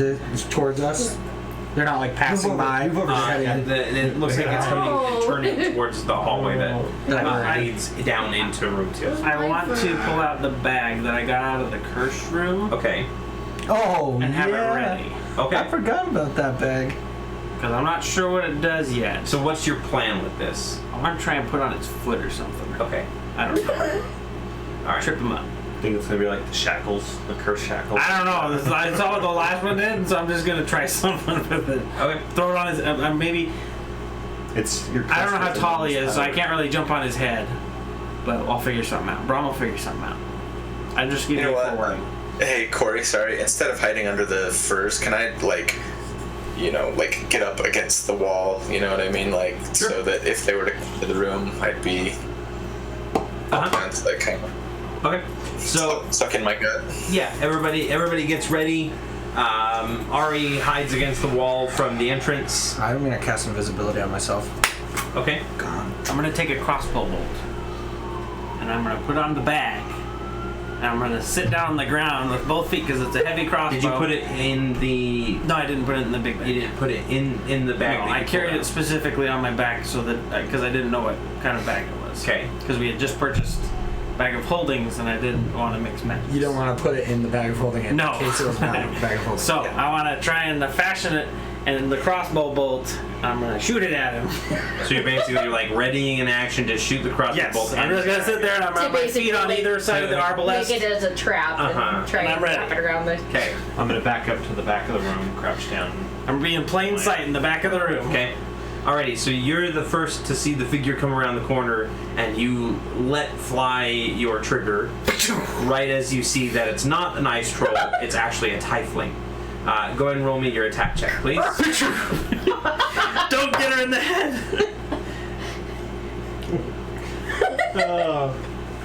towards us? They're not like passing by. It looks like it's coming and turning towards the hallway that leads down into room 2. I want to pull out the bag that I got out of the curse room. Okay. Oh, and have it ready. Okay. I forgot about that bag. Because I'm not sure what it does yet. So what's your plan with this? I want to try and put on its foot or something. Okay. I don't know. All right. Trip him up. I think it's gonna be like the shackles, the curse shackles. I don't know. I saw what the last one did, so I'm just gonna try something with it. Okay. Throw it on his. Maybe. It's your. I don't know how tall he is, so I can't really jump on his head. But I'll figure something out. Brom will figure something out. I just give You you know a what? warning. Hey, Corey, sorry. Instead of hiding under the furs, can I, like, get up against the wall, you know what I mean? Like, Sure. so that if they were to come to the room, I'd be like, kind of Okay. So stuck in my gut. yeah, everybody gets ready. Ari hides against the wall from the entrance. I'm gonna cast invisibility on myself. Okay. Gone. I'm gonna take a crossbow bolt, and I'm gonna put on the bag, and I'm gonna sit down on the ground with both feet because it's a heavy crossbow. Did you put it in the? No, I didn't put it in the big bag. You didn't put it in the bag. No, that I you carried pulled it specifically on my back so that because I didn't know what kind of bag it was. Okay. Because we had just purchased a bag of holdings and I didn't want to mix matches. You don't want to put it in the bag of holding in No. case it was not a bag of holding. So Yeah. I want to try and fashion it, and the crossbow bolt, I'm gonna shoot it at him. So you're basically like readying an action to shoot the crossbow Yes, bolt. I'm just gonna sit there and I'm on my feet on either side of the arbalest. Make it as a trap Uh-huh. and try And I'm and ready. wrap it around the. Okay. I'm gonna back up to the back of the room, crouch down. I'm being plain sight in the back of the room. Okay. Alrighty, so you're the first to see the figure come around the corner, and you let fly your trigger right as you see that it's not an ice troll, it's actually a tiefling. Go ahead and roll me your attack check, please. Don't get her in the head.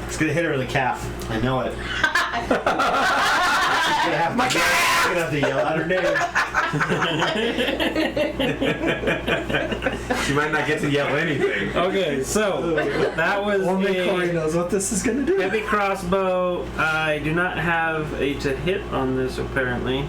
It's gonna hit her in the calf. I know it. She's gonna have to yell out her name. She might not get to yell anything. Okay, so that was Only Corey a knows what this is gonna do. heavy crossbow. I do not have a to hit on this apparently.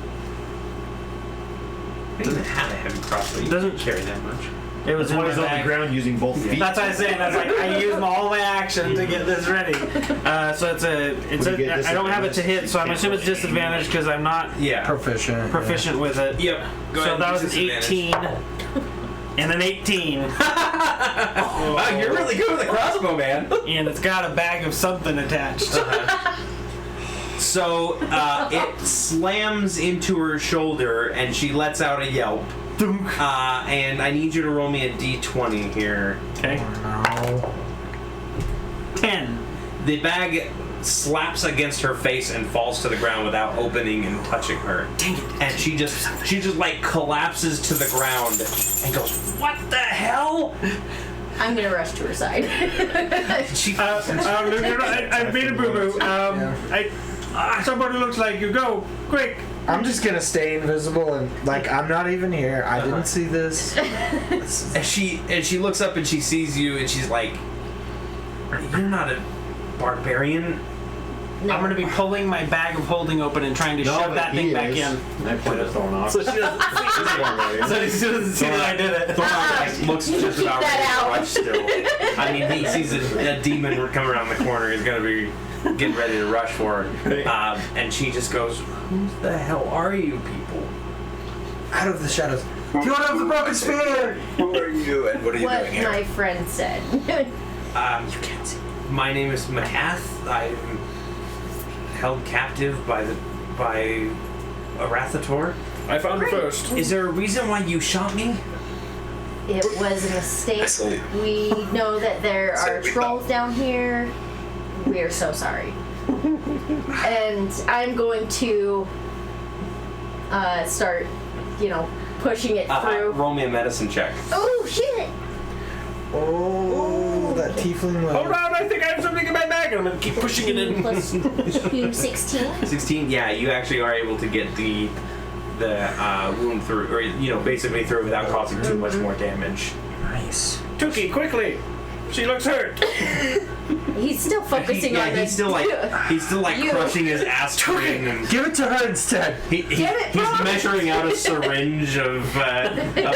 It doesn't have a heavy crossbow. You Doesn't- carry that much. It was That's in why my he's on the bag. ground using both feet. That's what I'm saying. That's like I used all my action to get this ready. So it's a. Would you get I don't have it to hit, so I'm assuming it's disadvantage because I'm not Yeah. Proficient. proficient with it. Yep. Go So ahead that and was use an disadvantage. 18 and an 18, Wow, you're really good with a crossbow, man. and it's got a bag of something attached. So it slams into her shoulder, and she lets out a yelp. And I need you to roll me a d20 here. Okay. No. 10. The bag slaps against her face and falls to the ground without opening and touching her. Dang it. And she just like collapses to the ground and goes, "What the hell?" I'm gonna rush to her side. She I made a boo boo. Somebody looks like you. Go quick. I'm just gonna stay invisible and like I'm not even here. I didn't see this. and she looks up and she sees you and she's like, "You're not a barbarian." No. I'm gonna be pulling my bag of holding open and trying to shove that thing back in. I put it thrown off. So she doesn't see that I did it. Like, looks just Keep about that ready to out. rush still. I mean, he sees a demon come around the corner. He's gonna be getting ready to rush for her. And she just goes, "Who the hell are you people?" Out of the shadows. You don't have the broken spear! Who are you and what are you What doing here? my friend said. You can't see. My name is Macath. I'm held captive by Arathator. I found her first. Is there a reason why you shot me? It was a mistake. see. We know that there So are we trolls down here. We are so sorry. And I'm going to start, pushing it through. Roll me a medicine check. Oh, shit! Oh, that tiefling was. Hold on, I think I have something in my bag. I'm gonna keep pushing it in. Plus 2, 16. 16. Yeah, you actually are able to get the wound through, or basically through without causing too much more damage. Nice. Tuki, quickly! She looks hurt. He's still focusing on this. he's still like You. crushing his aspirin and Give it to her instead. he's Brom. measuring out a syringe of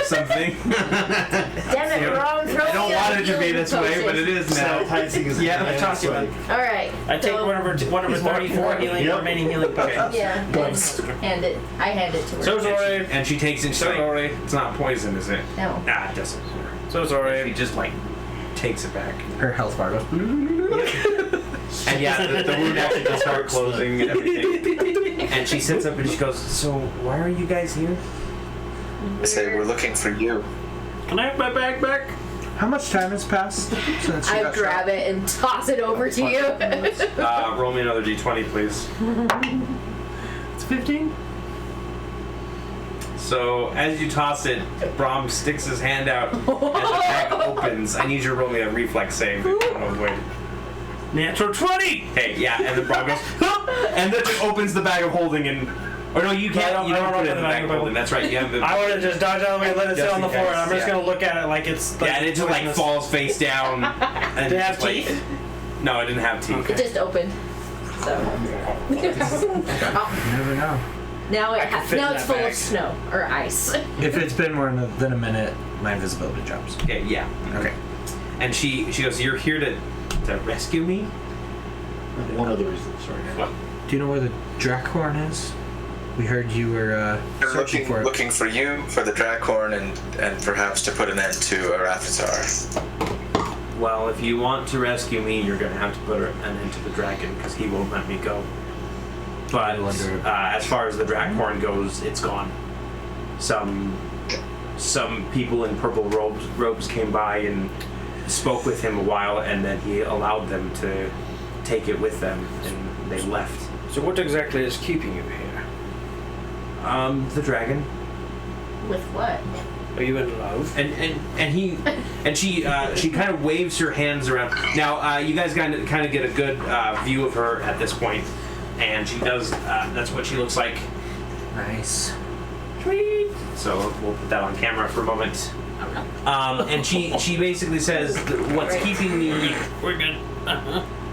something. Damn it, Brom, throw I don't me a want it to be healing this way, potion. but it is now. Yeah, I tossed you one. All right. I take so, one of her 34 healing, remaining healing potions. Yeah, and I hand it to her. So sorry. And she takes it. She's So like, sorry. "It's not poison, is it?" No. Nah, it doesn't. So She sorry. just takes it back. Her health bar goes. And yeah, the wound actually just starts closing and everything. And she sits up and she goes, "So why are you guys here?" I say we're looking for you. Can I have my bag back? How much time has passed since you I got grab it and toss it over to you. Roll me another d20, please. It's 15. So as you toss it, Brom sticks his hand out and the bag opens. I need you to roll me a reflex save if you want to avoid. Natural 20! Hey, yeah, and then Brom goes, "Huh!" And then it opens the bag of holding and. Or no, you can't. I You don't don't put it in the bag of holding. That's right. You have the. I want to just dodge out of the way and let it sit Just on the in floor, case, and I'm just yeah. going to look at it like it's like Yeah, and it just like poisonous. falls face down. And Did it have just, like- teeth? No, it didn't have teeth. It just opened. So You never know. now I can fit in now it's that full bag. of snow or ice. If it's been more than a minute, my invisibility drops. Yeah. Okay. And she goes, "You're here to rescue me?" One of the reasons, sorry. What? Do you know where the Drakhorn is? We heard you were They're searching for it. looking for you, for the Drakhorn, and perhaps to put an end to Arathatar. Well, if you want to rescue me, you're going to have to put an end to the dragon because he won't let me go. But as far as the Drakhorn goes, it's gone. Some people in purple robes came by and spoke with him a while, and then he allowed them to take it with them, and they left. So what exactly is keeping you here? The dragon. With what? Are you in love? And she kind of waves her hands around. Now you guys kind of get a good view of her at this point, and she does. That's what she looks like. Nice. Sweet. So we'll put that on camera for a moment. And she basically says, "What's keeping me? We're good.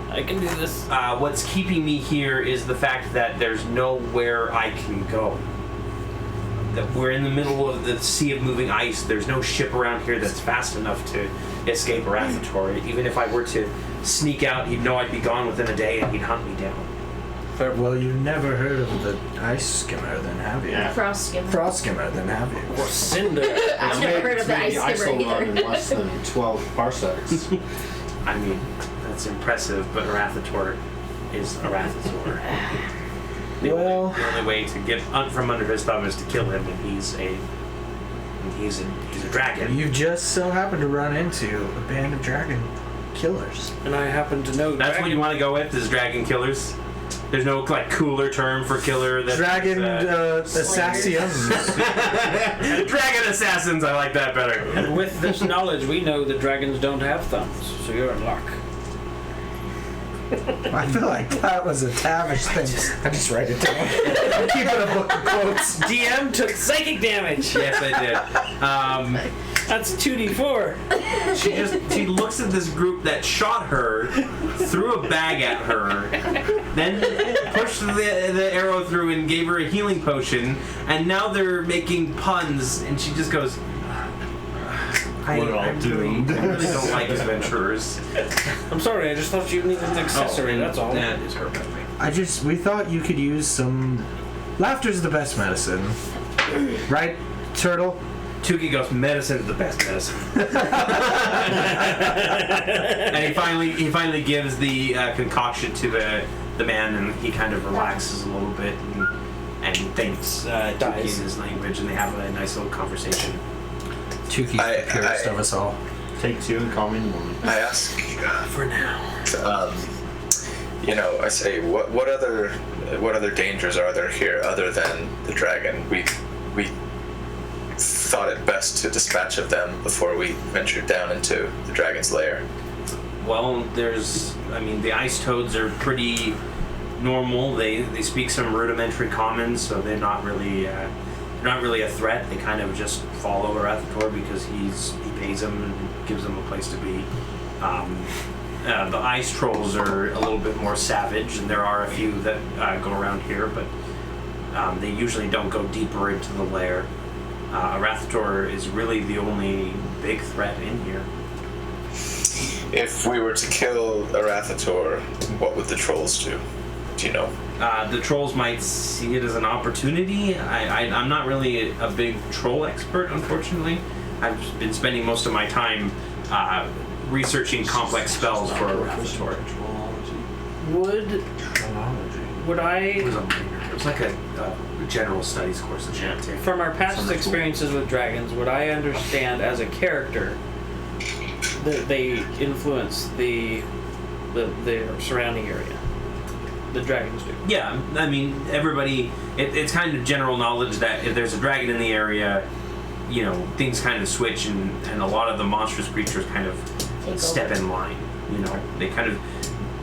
I can do this. What's keeping me here is the fact that there's nowhere I can go. That we're in the middle of the sea of moving ice. There's no ship around here that's fast enough to escape Arathator. Even if I were to sneak out, he'd know I'd be gone within a day and he'd hunt me down." Well, you've never heard of the ice skimmer, then have you? Yeah. Frost skim. Frost skimmer, then have you? Or Cinder. I've never heard of the ice skimmer will run in either. less than 12 parsecs. I mean, that's impressive, but Arathator is Arathator. The only way to get from under his thumb is to kill him, and he's a dragon. You just so happen to run into a band of dragon killers. And I happen to know That's what you want to go with, is dragon killers? There's no cooler term for killer than Dragon assassins. Dragon assassins. I like that better. And with this knowledge, we know that dragons don't have thumbs, so you're in luck. I feel like that was a Tavish thing. I just write it down. I'm keeping a book of quotes. DM took psychic damage. Yes, I did. That's 2d4. She looks at this group that shot her, threw a bag at her, then pushed the arrow through and gave her a healing potion, and now they're making puns, and she just goes, I really don't like adventurers. I'm sorry, I just thought you needed an accessory, that's all. That is her bad way. We thought you could use some. Laughter's the best medicine. Right, Turtle? Tuki goes, medicine's the best medicine. And he finally gives the concoction to the man, and he kind of relaxes a little bit and thanks Tuki in his language, and they have a nice little conversation. Tuki's the purest of us all. Take two and call me in the morning. I ask, For now. I say, what other dangers are there here other than the dragon? We thought it best to dispatch of them before we ventured down into the dragon's lair. Well, the ice toads are pretty normal. They speak some rudimentary common, so they're not really a threat. They kind of just follow Arathator because he pays them and gives them a place to be. The ice trolls are a little bit more savage, and there are a few that go around here, but they usually don't go deeper into the lair. Arathator is really the only big threat in here. If we were to kill Arathator, what would the trolls do? Do you know? The trolls might see it as an opportunity. I'm not really a big troll expert, unfortunately. I've been spending most of my time researching complex spells for Arathator. Would I, It was like a general studies course that you had to take. from our past experiences with dragons, would I understand as a character that they influence the surrounding area? The dragons do. Yeah, I mean, everybody, it's kind of general knowledge that if there's a dragon in the area, things kind of switch, and a lot of the monstrous creatures kind of step in line.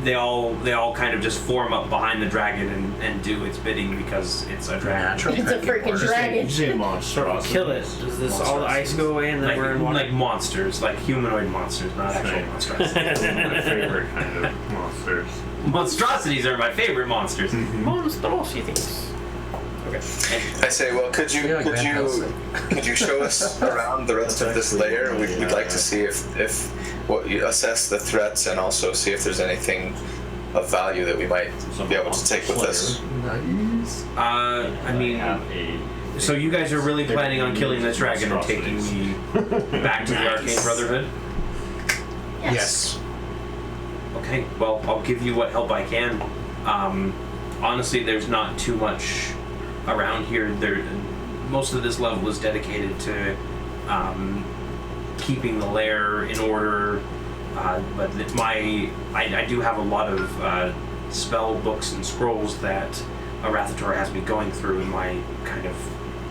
They all kind of just form up behind the dragon and do its bidding because it's a dragon. It's a freaking dragon. Usually a monster. Kill it. Does this all the ice go away and then we're in water? Like monsters, like humanoid monsters, not actual monsters. My favorite kind of monsters. Monstrosities are my favorite monsters. Monstrosities. Okay. I say, well, could you show us around the rest of this layer? We'd like to see if you assess the threats and also see if there's anything of value that we might be able to take with us. Nice. I mean, so you guys are really planning on killing this dragon and taking me back to the Arcane Brotherhood? Yes. Okay, well, I'll give you what help I can. Honestly, there's not too much around here. Most of this level is dedicated to keeping the lair in order, but I do have a lot of spell books and scrolls that Arathator has me going through in my kind of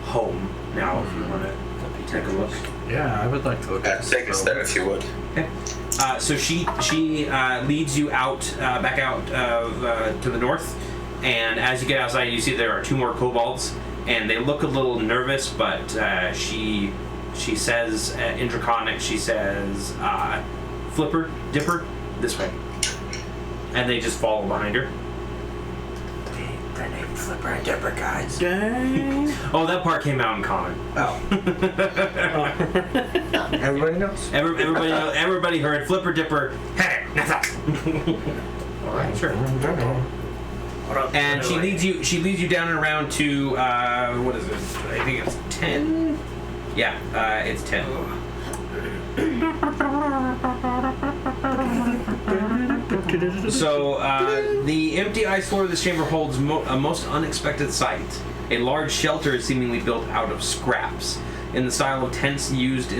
home now, if you want to take a look. Yeah, I would like to look at this. Take us there if you would. Okay. So she leads you out, back out to the north, and as you get outside, you see there are 2 more kobolds, and they look a little nervous, but she says in Draconic, she says, "Flipper, Dipper, this way," and they just follow behind her. They're named Flipper and Dipper, guys. Dang. Oh, that part came out in common. Oh. Everybody knows. Everybody heard Flipper, Dipper. Hey, that's up. All right, sure. And she leads you down and around to what is it? I think it's 10. Yeah, it's 10. So the empty ice floor of this chamber holds a most unexpected sight. A large shelter is seemingly built out of scraps, in the style of tents used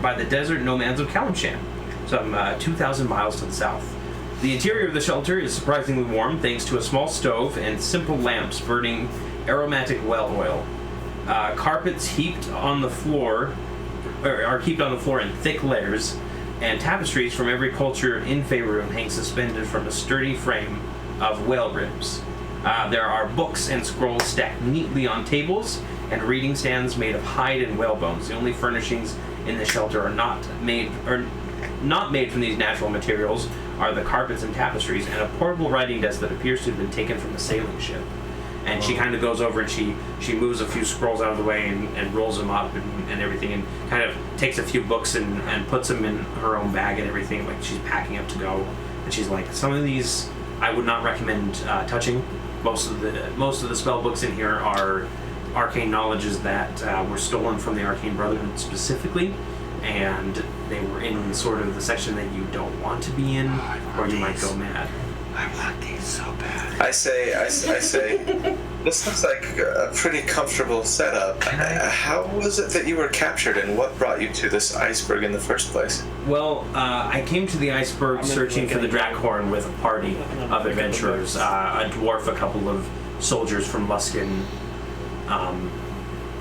by the desert nomads of Kalimshan, some 2,000 miles to the south. The interior of the shelter is surprisingly warm thanks to a small stove and simple lamps burning aromatic well oil. Carpets are heaped on the floor in thick layers, and tapestries from every culture in Faerun hang suspended from a sturdy frame of whale ribs. There are books and scrolls stacked neatly on tables, and reading stands made of hide and whale bones. The only furnishings in the shelter are not made from these natural materials are the carpets and tapestries, and a portable writing desk that appears to have been taken from a sailing ship. And she kind of goes over and she moves a few scrolls out of the way and rolls them up and everything, and kind of takes a few books and puts them in her own bag and everything, like she's packing up to go. And she's like, some of these I would not recommend touching. Most of the spell books in here are arcane knowledges that were stolen from the Arcane Brotherhood specifically, and they were in sort of the section that you don't want to be in, or you might go mad. I want these so bad. I say, this looks like a pretty comfortable setup. How was it that you were captured, and what brought you to this iceberg in the first place? Well, I came to the iceberg searching for the Drakhorn with a party of adventurers, a dwarf, a couple of soldiers from Luskan,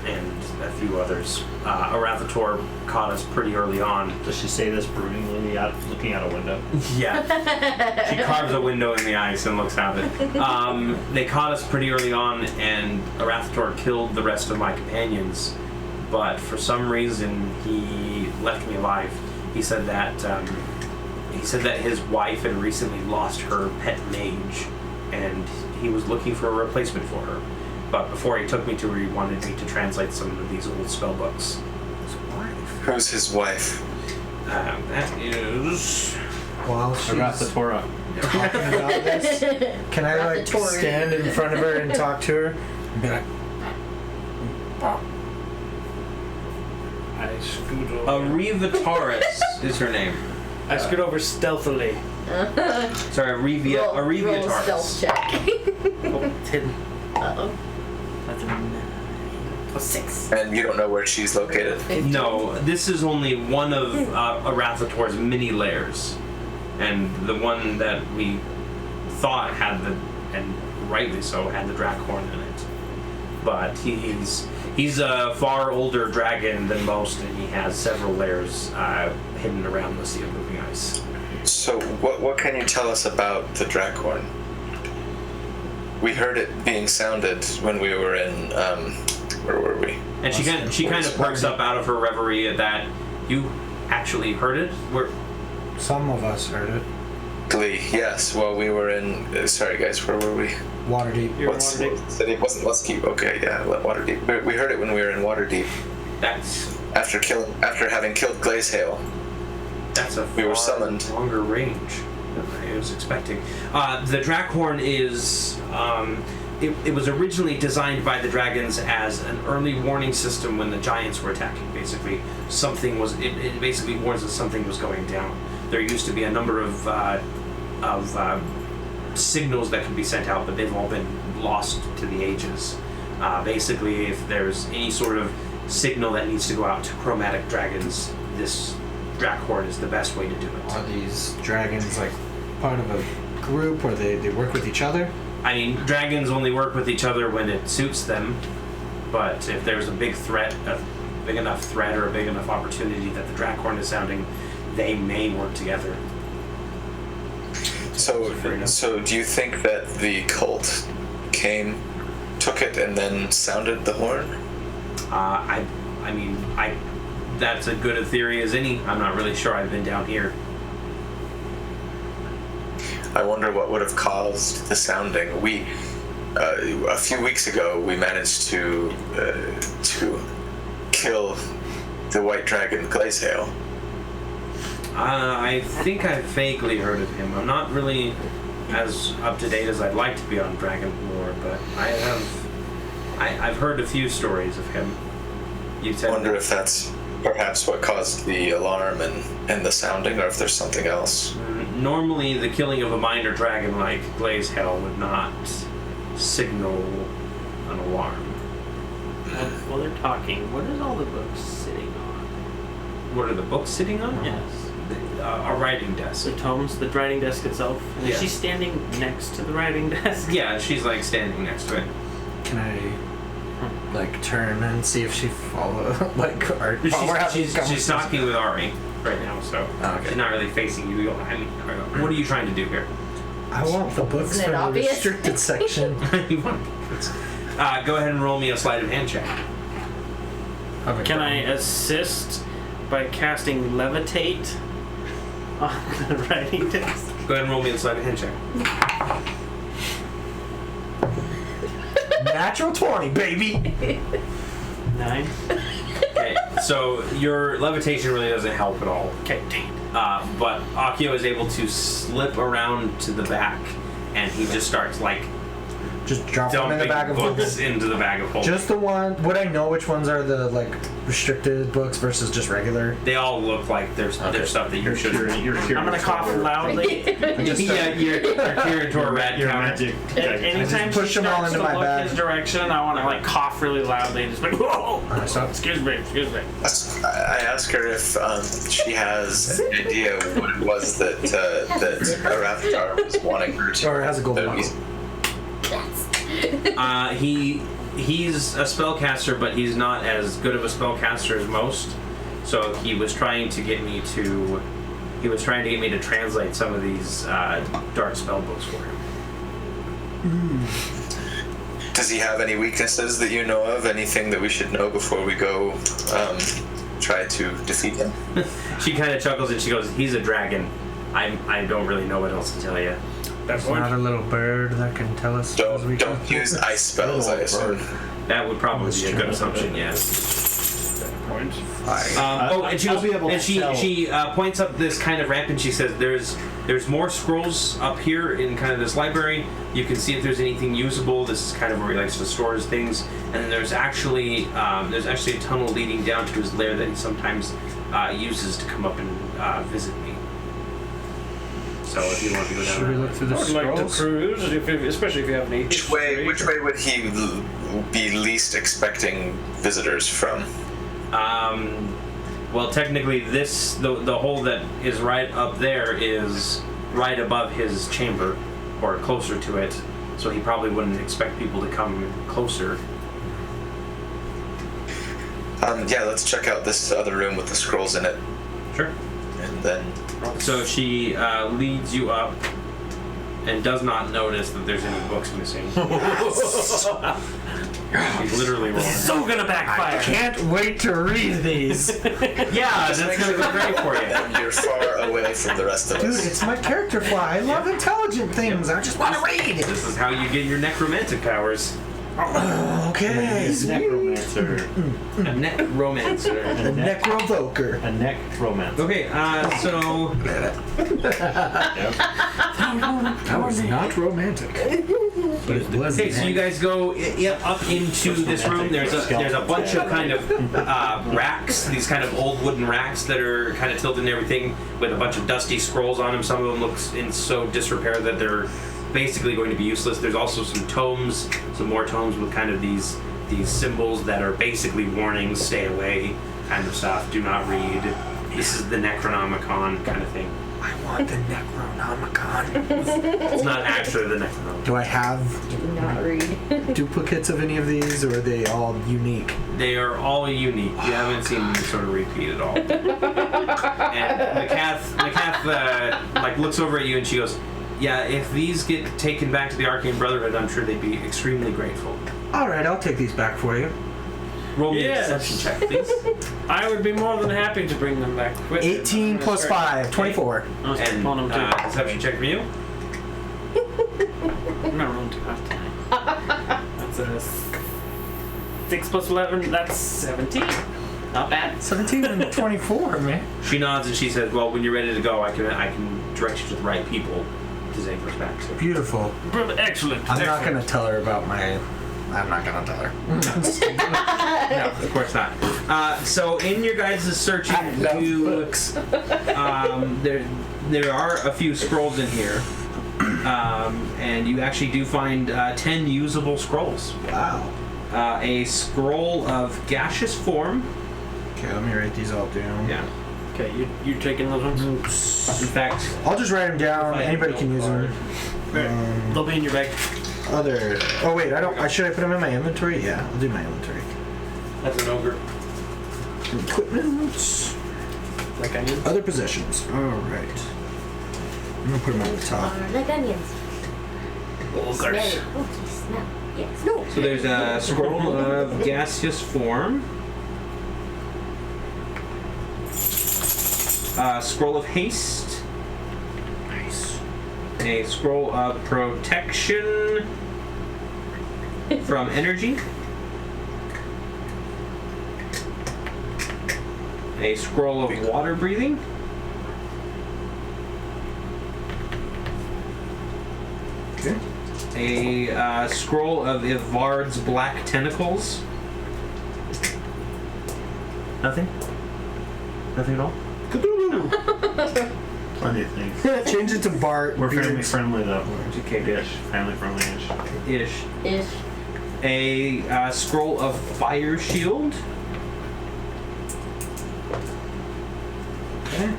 and a few others. Arathator caught us pretty early on. Does she say this broodingly, looking out a window? Yeah. She carves a window in the ice and looks out it. They caught us pretty early on, and Arathator killed the rest of my companions, but for some reason he left me alive. He said that his wife had recently lost her pet mage, and he was looking for a replacement for her. But before he took me to her, he wanted me to translate some of these old spell books. Who's his wife? That is... While she's Arathator. talking about this, can I like Arathator. stand in front of her and talk to her? And be like, I scoot over. Arivataris is her name. I scoot over stealthily. Sorry, Roll a Arivataris. stealth check. Oh, 10. Uh-oh. That's a 9. Oh, 6. And you don't know where she's located? No, this is only one of Arathator's many layers, and the one that we thought had and rightly so, had the Drakhorn in it. But he's a far older dragon than most, and he has several layers hidden around the Sea of Moving Ice. So what can you tell us about the Drakhorn? We heard it being sounded when we were in, where were we? And she kind of perks up out of her reverie at that. You actually heard it? some of us heard it. Basically, yes. Well, we were in. Sorry, guys. Where were we? Waterdeep. You're in What's Waterdeep. City? It wasn't Let's Keep. Okay, yeah, Waterdeep. We heard it when we were in Waterdeep. That's After having killed Glazehail. a We were far summoned. longer range than I was expecting. The Drakhorn is. It was originally designed by the dragons as an early warning system when the giants were attacking. Basically, it basically warns that something was going down. There used to be a number of signals that could be sent out, but they've all been lost to the ages. Basically, if there's any sort of signal that needs to go out to chromatic dragons, this Drakhorn is the best way to do it. Are these dragons like part of a group, or they work with each other? I mean, dragons only work with each other when it suits them, but if there's a big enough threat or a big enough opportunity that the Drakhorn is sounding, they may work together. So do you think that the cult took it, and then sounded the horn? That's as good a theory as any. I'm not really sure. I've been down here. I wonder what would have caused the sounding. A few weeks ago, we managed to kill the white dragon Glazehail. I think I've vaguely heard of him. I'm not really as up to date as I'd like to be on dragon lore, but I've heard a few stories of him. I wonder if that's perhaps what caused the alarm and the sounding, or if there's something else. Normally, the killing of a minor dragon like Glazehail would not signal an alarm. While they're talking, what is all the books sitting on? What are the books sitting on? Yes. A writing desk. The tomes, the writing desk itself. And Yeah. is she standing next to the writing desk? Yeah, she's like standing next to it. Can I like turn and see if she follow like our? She's talking with Ari right now, so okay. she's not really facing you. What are you trying to do here? I want the books Isn't it from the obvious? restricted section. Go ahead and roll me a sleight of hand check. Can I assist by casting levitate on the writing desk? Go ahead and roll me a sleight of hand check. Natural 20, baby. 9. Okay, so your levitation really doesn't help at all. Okay, dang it. But Akio is able to slip around to the back, and he just starts like Just drop them in the dumping bag of books books. into the bag of holding. Just the one. Would I know which ones are the like restricted books versus just regular? They all look like there's stuff that you should. I'm gonna cough loudly. Yeah, you're peering toward a rat Your counter. magic. Anytime push she them all starts to into my look bag. his direction, I want to like cough really loudly and just like, whoa! Alright, so Excuse me. I asked her if she has any idea what it was that Arathar was wanting her to. Or has a golden that we- He's a spellcaster, but he's not as good of a spellcaster as most. So he was trying to get me to translate some of these dark spell books for him. Does he have any weaknesses that you know of? Anything that we should know before we go try to defeat him? She kind of chuckles and she goes, "He's a dragon. I don't really know what else to tell you." there's not a little bird that can tell us as we Don't go. use ice spells, I assume. That would probably be a good assumption, yes. And she I'll goes, be able and to she tell. she points up this kind of ramp and she says, "There's more scrolls up here in kind of this library. You can see if there's anything usable. This is kind of where he likes to store his things. And then there's actually a tunnel leading down to his lair that he sometimes uses to come up and visit me. So if you want to go down Should we that look way. through the I would like to scrolls? cruise, especially if you have any. Which way would he be least expecting visitors from? Well, technically, the hole that is right up there is right above his chamber, or closer to it. So he probably wouldn't expect people to come closer. Yeah, let's check out this other room with the scrolls in it, Sure. and then. So she leads you up, and does not notice that there's any books missing. He's literally rolling. So gonna backfire. Can't wait to read these. Yeah, that's gonna go great for you. And you're far away from the rest of Dude, us. it's my character fly. I love intelligent things. I just want to read. This is how you get your necromantic powers. Okay. He's a necromancer. A necromancer. The necrovoker. A necromancer. Okay, so That was not romantic. But it was. okay, so you guys go up into this room. There's a bunch of kind of racks, these kind of old wooden racks that are kind of tilted and everything, with a bunch of dusty scrolls on them. Some of them look in so disrepair that they're basically going to be useless. There's also some tomes, some more tomes with kind of these symbols that are basically warnings, stay away, kind of stuff. Do not read. This is the Necronomicon kind of thing. I want the Necronomicon. It's not actually the Necronomicon. Do I have Do not read. duplicates of any of these, or are they all unique? They are all unique. You haven't seen them sort of repeat at all. And Macath like looks over at you and she goes, "Yeah, if these get taken back to the Arcane Brotherhood, I'm sure they'd be extremely grateful." All right, I'll take these back for you. Roll me Yes. a deception check, please. I would be more than happy to bring them back with me. 18 plus 5, 24. I was And on them too. deception check from you. I'm not rolling too hard tonight. That's a 6 plus 11. That's 17. Not bad. 17 and 24, man. She nods and she says, "Well, when you're ready to go, I can direct you to the right people to Zagor's back." So. Beautiful. Excellent. I'm not going to tell her about my... I'm not going to tell her. No, of course not. So in your guys' searching, you there are a few scrolls in here, and you actually do find 10 usable scrolls. Wow. A scroll of gaseous form. Okay, let me write these all down. Yeah. Okay, you taking those ones? In fact, I'll just write them down. Anybody can use them. They'll be in your bag. Other... Oh, wait, I don't... Should I put them in my inventory? Yeah, I'll do my inventory. that's an ogre. Equipment. Like onions. Other possessions. All right. I'm going to put them on the top. Like onions. Smell it. Oh, smell. Yes. No. So there's a scroll of gaseous form. A scroll of haste. Nice. A scroll of protection from energy. A scroll of water breathing. Okay. A scroll of Ivard's black tentacles. Nothing? Nothing at all? Plenty of things. Change it to Bart. We're family Beards. friendly though. Okay, good. Ish. Family friendly-ish. Ish. Ish. A scroll of fire shield. Okay.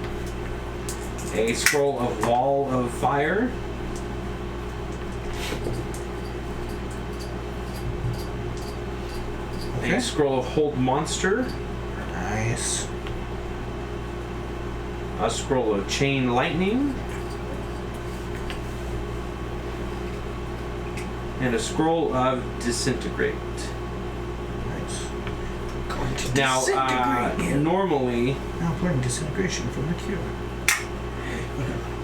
A scroll of wall of fire. Okay. A scroll of hold monster. Nice. A scroll of chain lightning. And a scroll of disintegrate. Nice. Going to Now, disintegrate you. normally Now playing disintegration from the cure.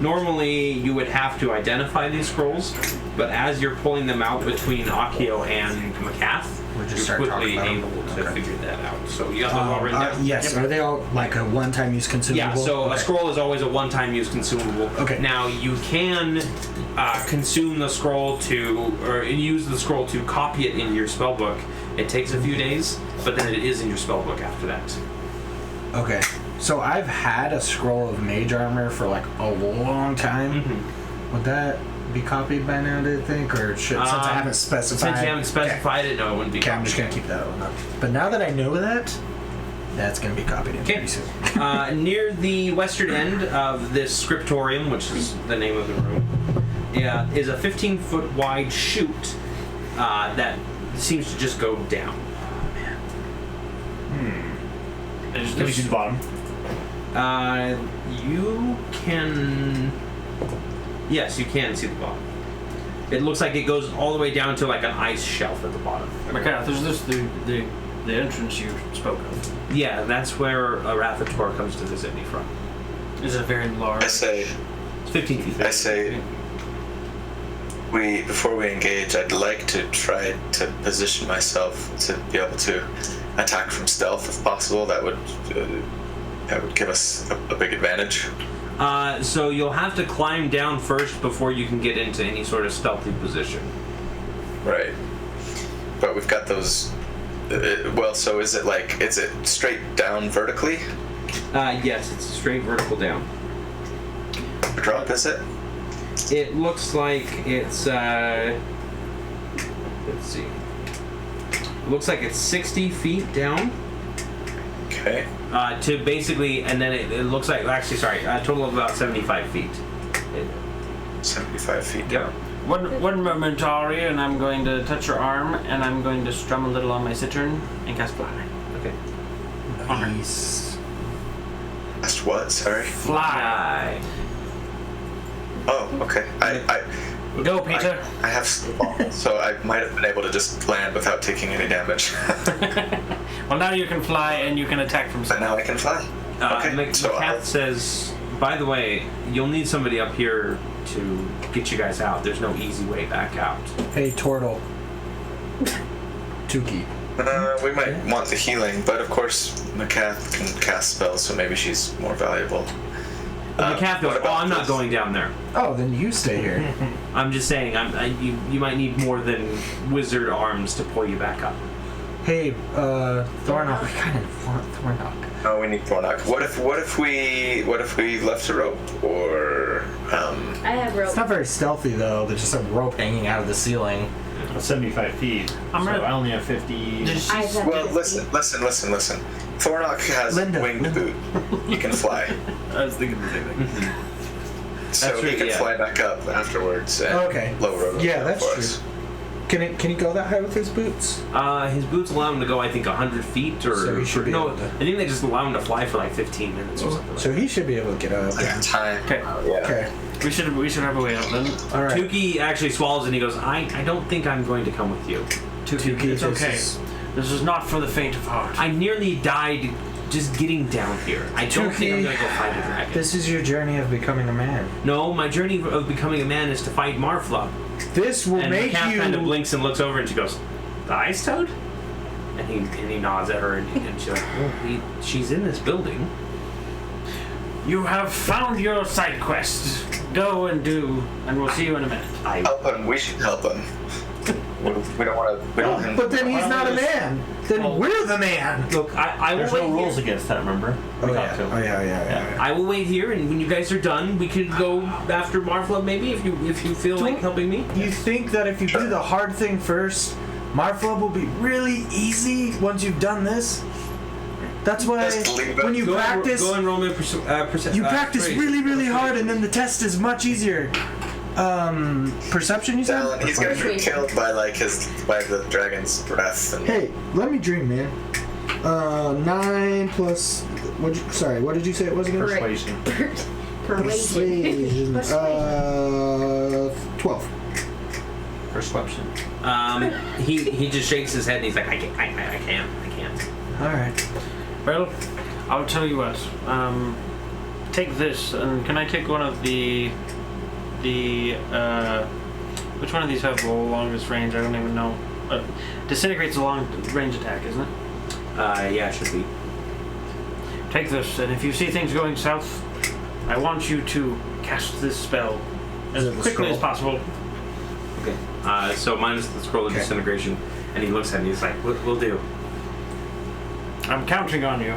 Normally, you would have to identify these scrolls, but as you're pulling them out between Akio and Macath, We'll just you're start quickly talking about able them. to Okay. figure that out. So you have those all written down? Yes. Are they all like a one-time use consumable? Yeah, so Okay. a scroll is always a one-time use consumable. Okay. Now, you can consume the scroll or use the scroll to copy it in your spellbook. It takes a few days, but then it is in your spellbook after that. Okay. So I've had a scroll of mage armor for like a long time. Mm-hmm. Would that be copied by now, do you think? Or should, since I haven't specified? Since you haven't specified it, no, it wouldn't be Okay, I'm copied. just going to keep that one up. But now that I know that, that's going to be copied in Okay. pretty soon. Near the western end of this scriptorium, which is the name of the room, is a 15-foot wide chute that seems to just go down. Can you see the bottom? You can... Yes, you can see the bottom. It looks like it goes all the way down to like an ice shelf at the bottom. Macath, is this the entrance you spoke of? Yeah, that's where a Rathator comes to visit me from. Is it very large? I say, It's 15 feet. I say, before we engage, I'd like to try to position myself to be able to attack from stealth if possible. That would give us a big advantage. So you'll have to climb down first before you can get into any sort of stealthy position. Right. But we've got those. Well, so is it straight down vertically? Yes, it's straight vertical down. What drop is it? It looks like it's, let's see. It looks like it's 60 feet down. Okay. To basically, and then it looks like, actually, sorry, a total of about 75 feet. 75 feet Yeah. down. One moment, Ari, and I'm going to touch your arm, and I'm going to strum a little on my cittern and cast fly. Okay. Nice. That's what? Sorry. Fly. Oh, okay. I Go, Peter. I have snowball, so I might have been able to just land without taking any damage. Well, now you can fly and you can attack from But somewhere. now I can fly. Okay. So Kath says, by the way, you'll need somebody up here to get you guys out. There's no easy way back out. Hey, Tortle. Tuki. we might want the healing, but of course, Macath can cast spells, so maybe she's more valuable. The Kath goes, what about I'm not this? going down there. Oh, then you stay here. I'm just saying, you might need more than wizard arms to pull you back up. Hey, Thornock. We kind of want Thornock. Oh, we need Thornock. What if we left a rope or I have rope. It's not very stealthy though. There's just a rope hanging out of the ceiling. 75 feet. I'm so ready. I only have 50. Did she I have Well, 50. listen. Thornock has winged boot. You can fly. I was thinking the same thing. So That's he right, can yeah. fly back up afterwards and Okay. lower it Yeah, down that's for true. us. Can he go that high with his boots? His boots allow him to go, I think, 100 feet, or So he should be no, able to- I think they just allow him to fly for like 15 minutes or something. So he should be able to get up. Like time. Okay. Yeah. Okay. We should have a way out then. All right. Tuki actually swallows and he goes, I don't think I'm going to come with you. Tuki, It's okay. This is not for the faint of heart. I nearly died just getting down here. I don't think I'm going to go fight a dragon. This is your journey of becoming a man. No, my journey of becoming a man is to fight Marfla. This will And make Cat you. kind of blinks and looks over and she goes, the ice toad? And he nods at her and she's like, well, she's in this building. You have found your side quest. Go and do, and we'll see you in a minute. Help him. We should help him. We don't want to. We don't want him. But then he's Why don't not a we just- man. Then we're the man. Look, I will There's wait no rules here. against that, remember? We talked to him. yeah. I will wait here, and when you guys are done, we could go after Marfla. Maybe if you feel like helping me. You think that if you do the hard thing first, Marflub will be really easy once you've done this? That's why Just leave it. when you practice, Go and roll me you practice really, really hard, and then the test is much easier. Perception, you said? Alan, he's gonna get killed by by the dragon's breath. And Hey, let me dream, man. 9 plus. What did you say it was again? Persuasion. Persuasion. 12. Perception. He just shakes his head and he's like, I can't. All right. Well, I'll tell you what. Take this, and can I take one of the which one of these have the longest range? I don't even know. Disintegrate's a long range attack, isn't it? Yeah, it should be. Take this, and if you see things going south, I want you to cast this spell as Is it the quickly as scroll? possible. Okay. So minus the scroll of disintegration, and he looks at me. He's like, "We'll do." I'm counting on you.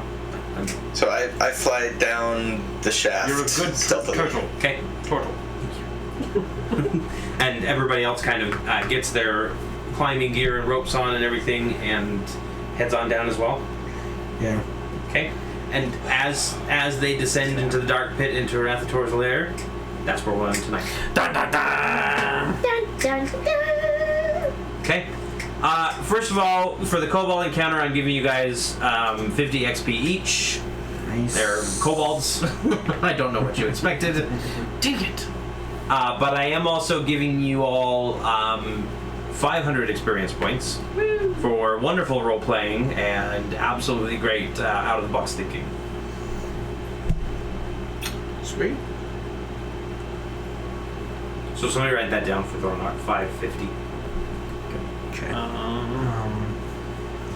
so I fly down the shaft. You're a good stealthily. turtle. Okay. Turtle. And everybody else kind of gets their climbing gear and ropes on and everything, and heads on down as well. Yeah. Okay. And as they descend into the dark pit into Rathator's lair, that's where we'll end tonight. Dun dun dun! Dun, dun, dun. Okay. First of all, for the kobold encounter, I'm giving you guys 50 XP each. Nice. They're kobolds. I don't know what you expected. Dig it. But I am also giving you all 500 experience points for wonderful role playing and absolutely great out of the box thinking. Sweet. So somebody write that down for Thornark. 550. Okay. Um,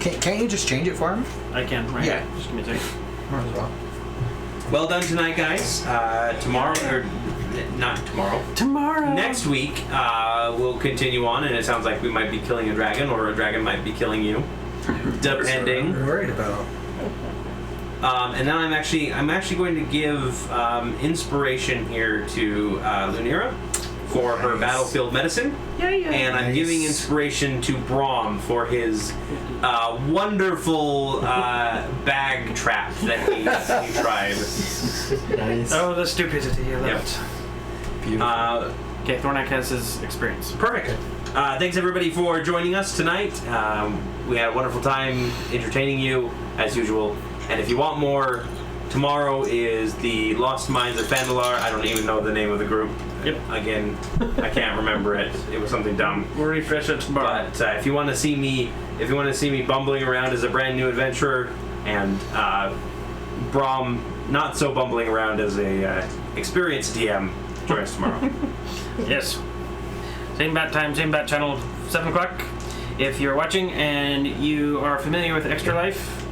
Can't you just change it for him? I can, right? Yeah. Just give me a second. Might as well. Well done tonight, guys. Tomorrow, or not tomorrow. Tomorrow. Next week, we'll continue on, and it sounds like we might be killing a dragon, or a dragon might be killing you, depending. We're worried about. And then I'm actually going to give inspiration here to Lunira for her Nice. battlefield medicine, and I'm Nice. giving inspiration to Braum for his wonderful bag trap that he tried. Nice. Oh, the stupidity. I love Yep. it. Beautiful. Okay, Thornak has his experience. Perfect. Thanks everybody for joining us tonight. We had a wonderful time entertaining you as usual. And if you want more, tomorrow is the Lost Mines of Fandalar. I don't even know the name of the group. Yep. Again, I can't remember it. It was something dumb. We'll refresh it tomorrow. But if you want to see me, bumbling around as a brand new adventurer, and Braum not so bumbling around as a experienced DM, join us tomorrow. Yes. Same bat time, same bat channel, 7 o'clock. If you're watching and you are familiar with Extra Life,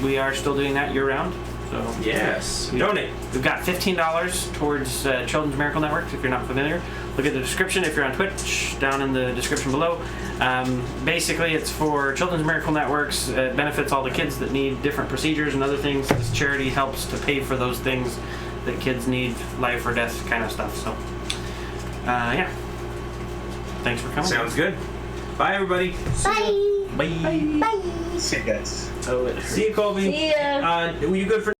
we are still doing that year round. So Yes. Donate. we've got $15 towards Children's Miracle Network. If you're not familiar, look at the description. If you're on Twitch, down in the description below. Basically, it's for Children's Miracle Networks. It benefits all the kids that need different procedures and other things. This charity helps to pay for those things that kids need, life or death kind of stuff. So, yeah. Thanks for coming. Sounds good. Bye everybody. Bye. Bye. Bye. See you guys. Oh, it See you, Colby. See ya. Were you good for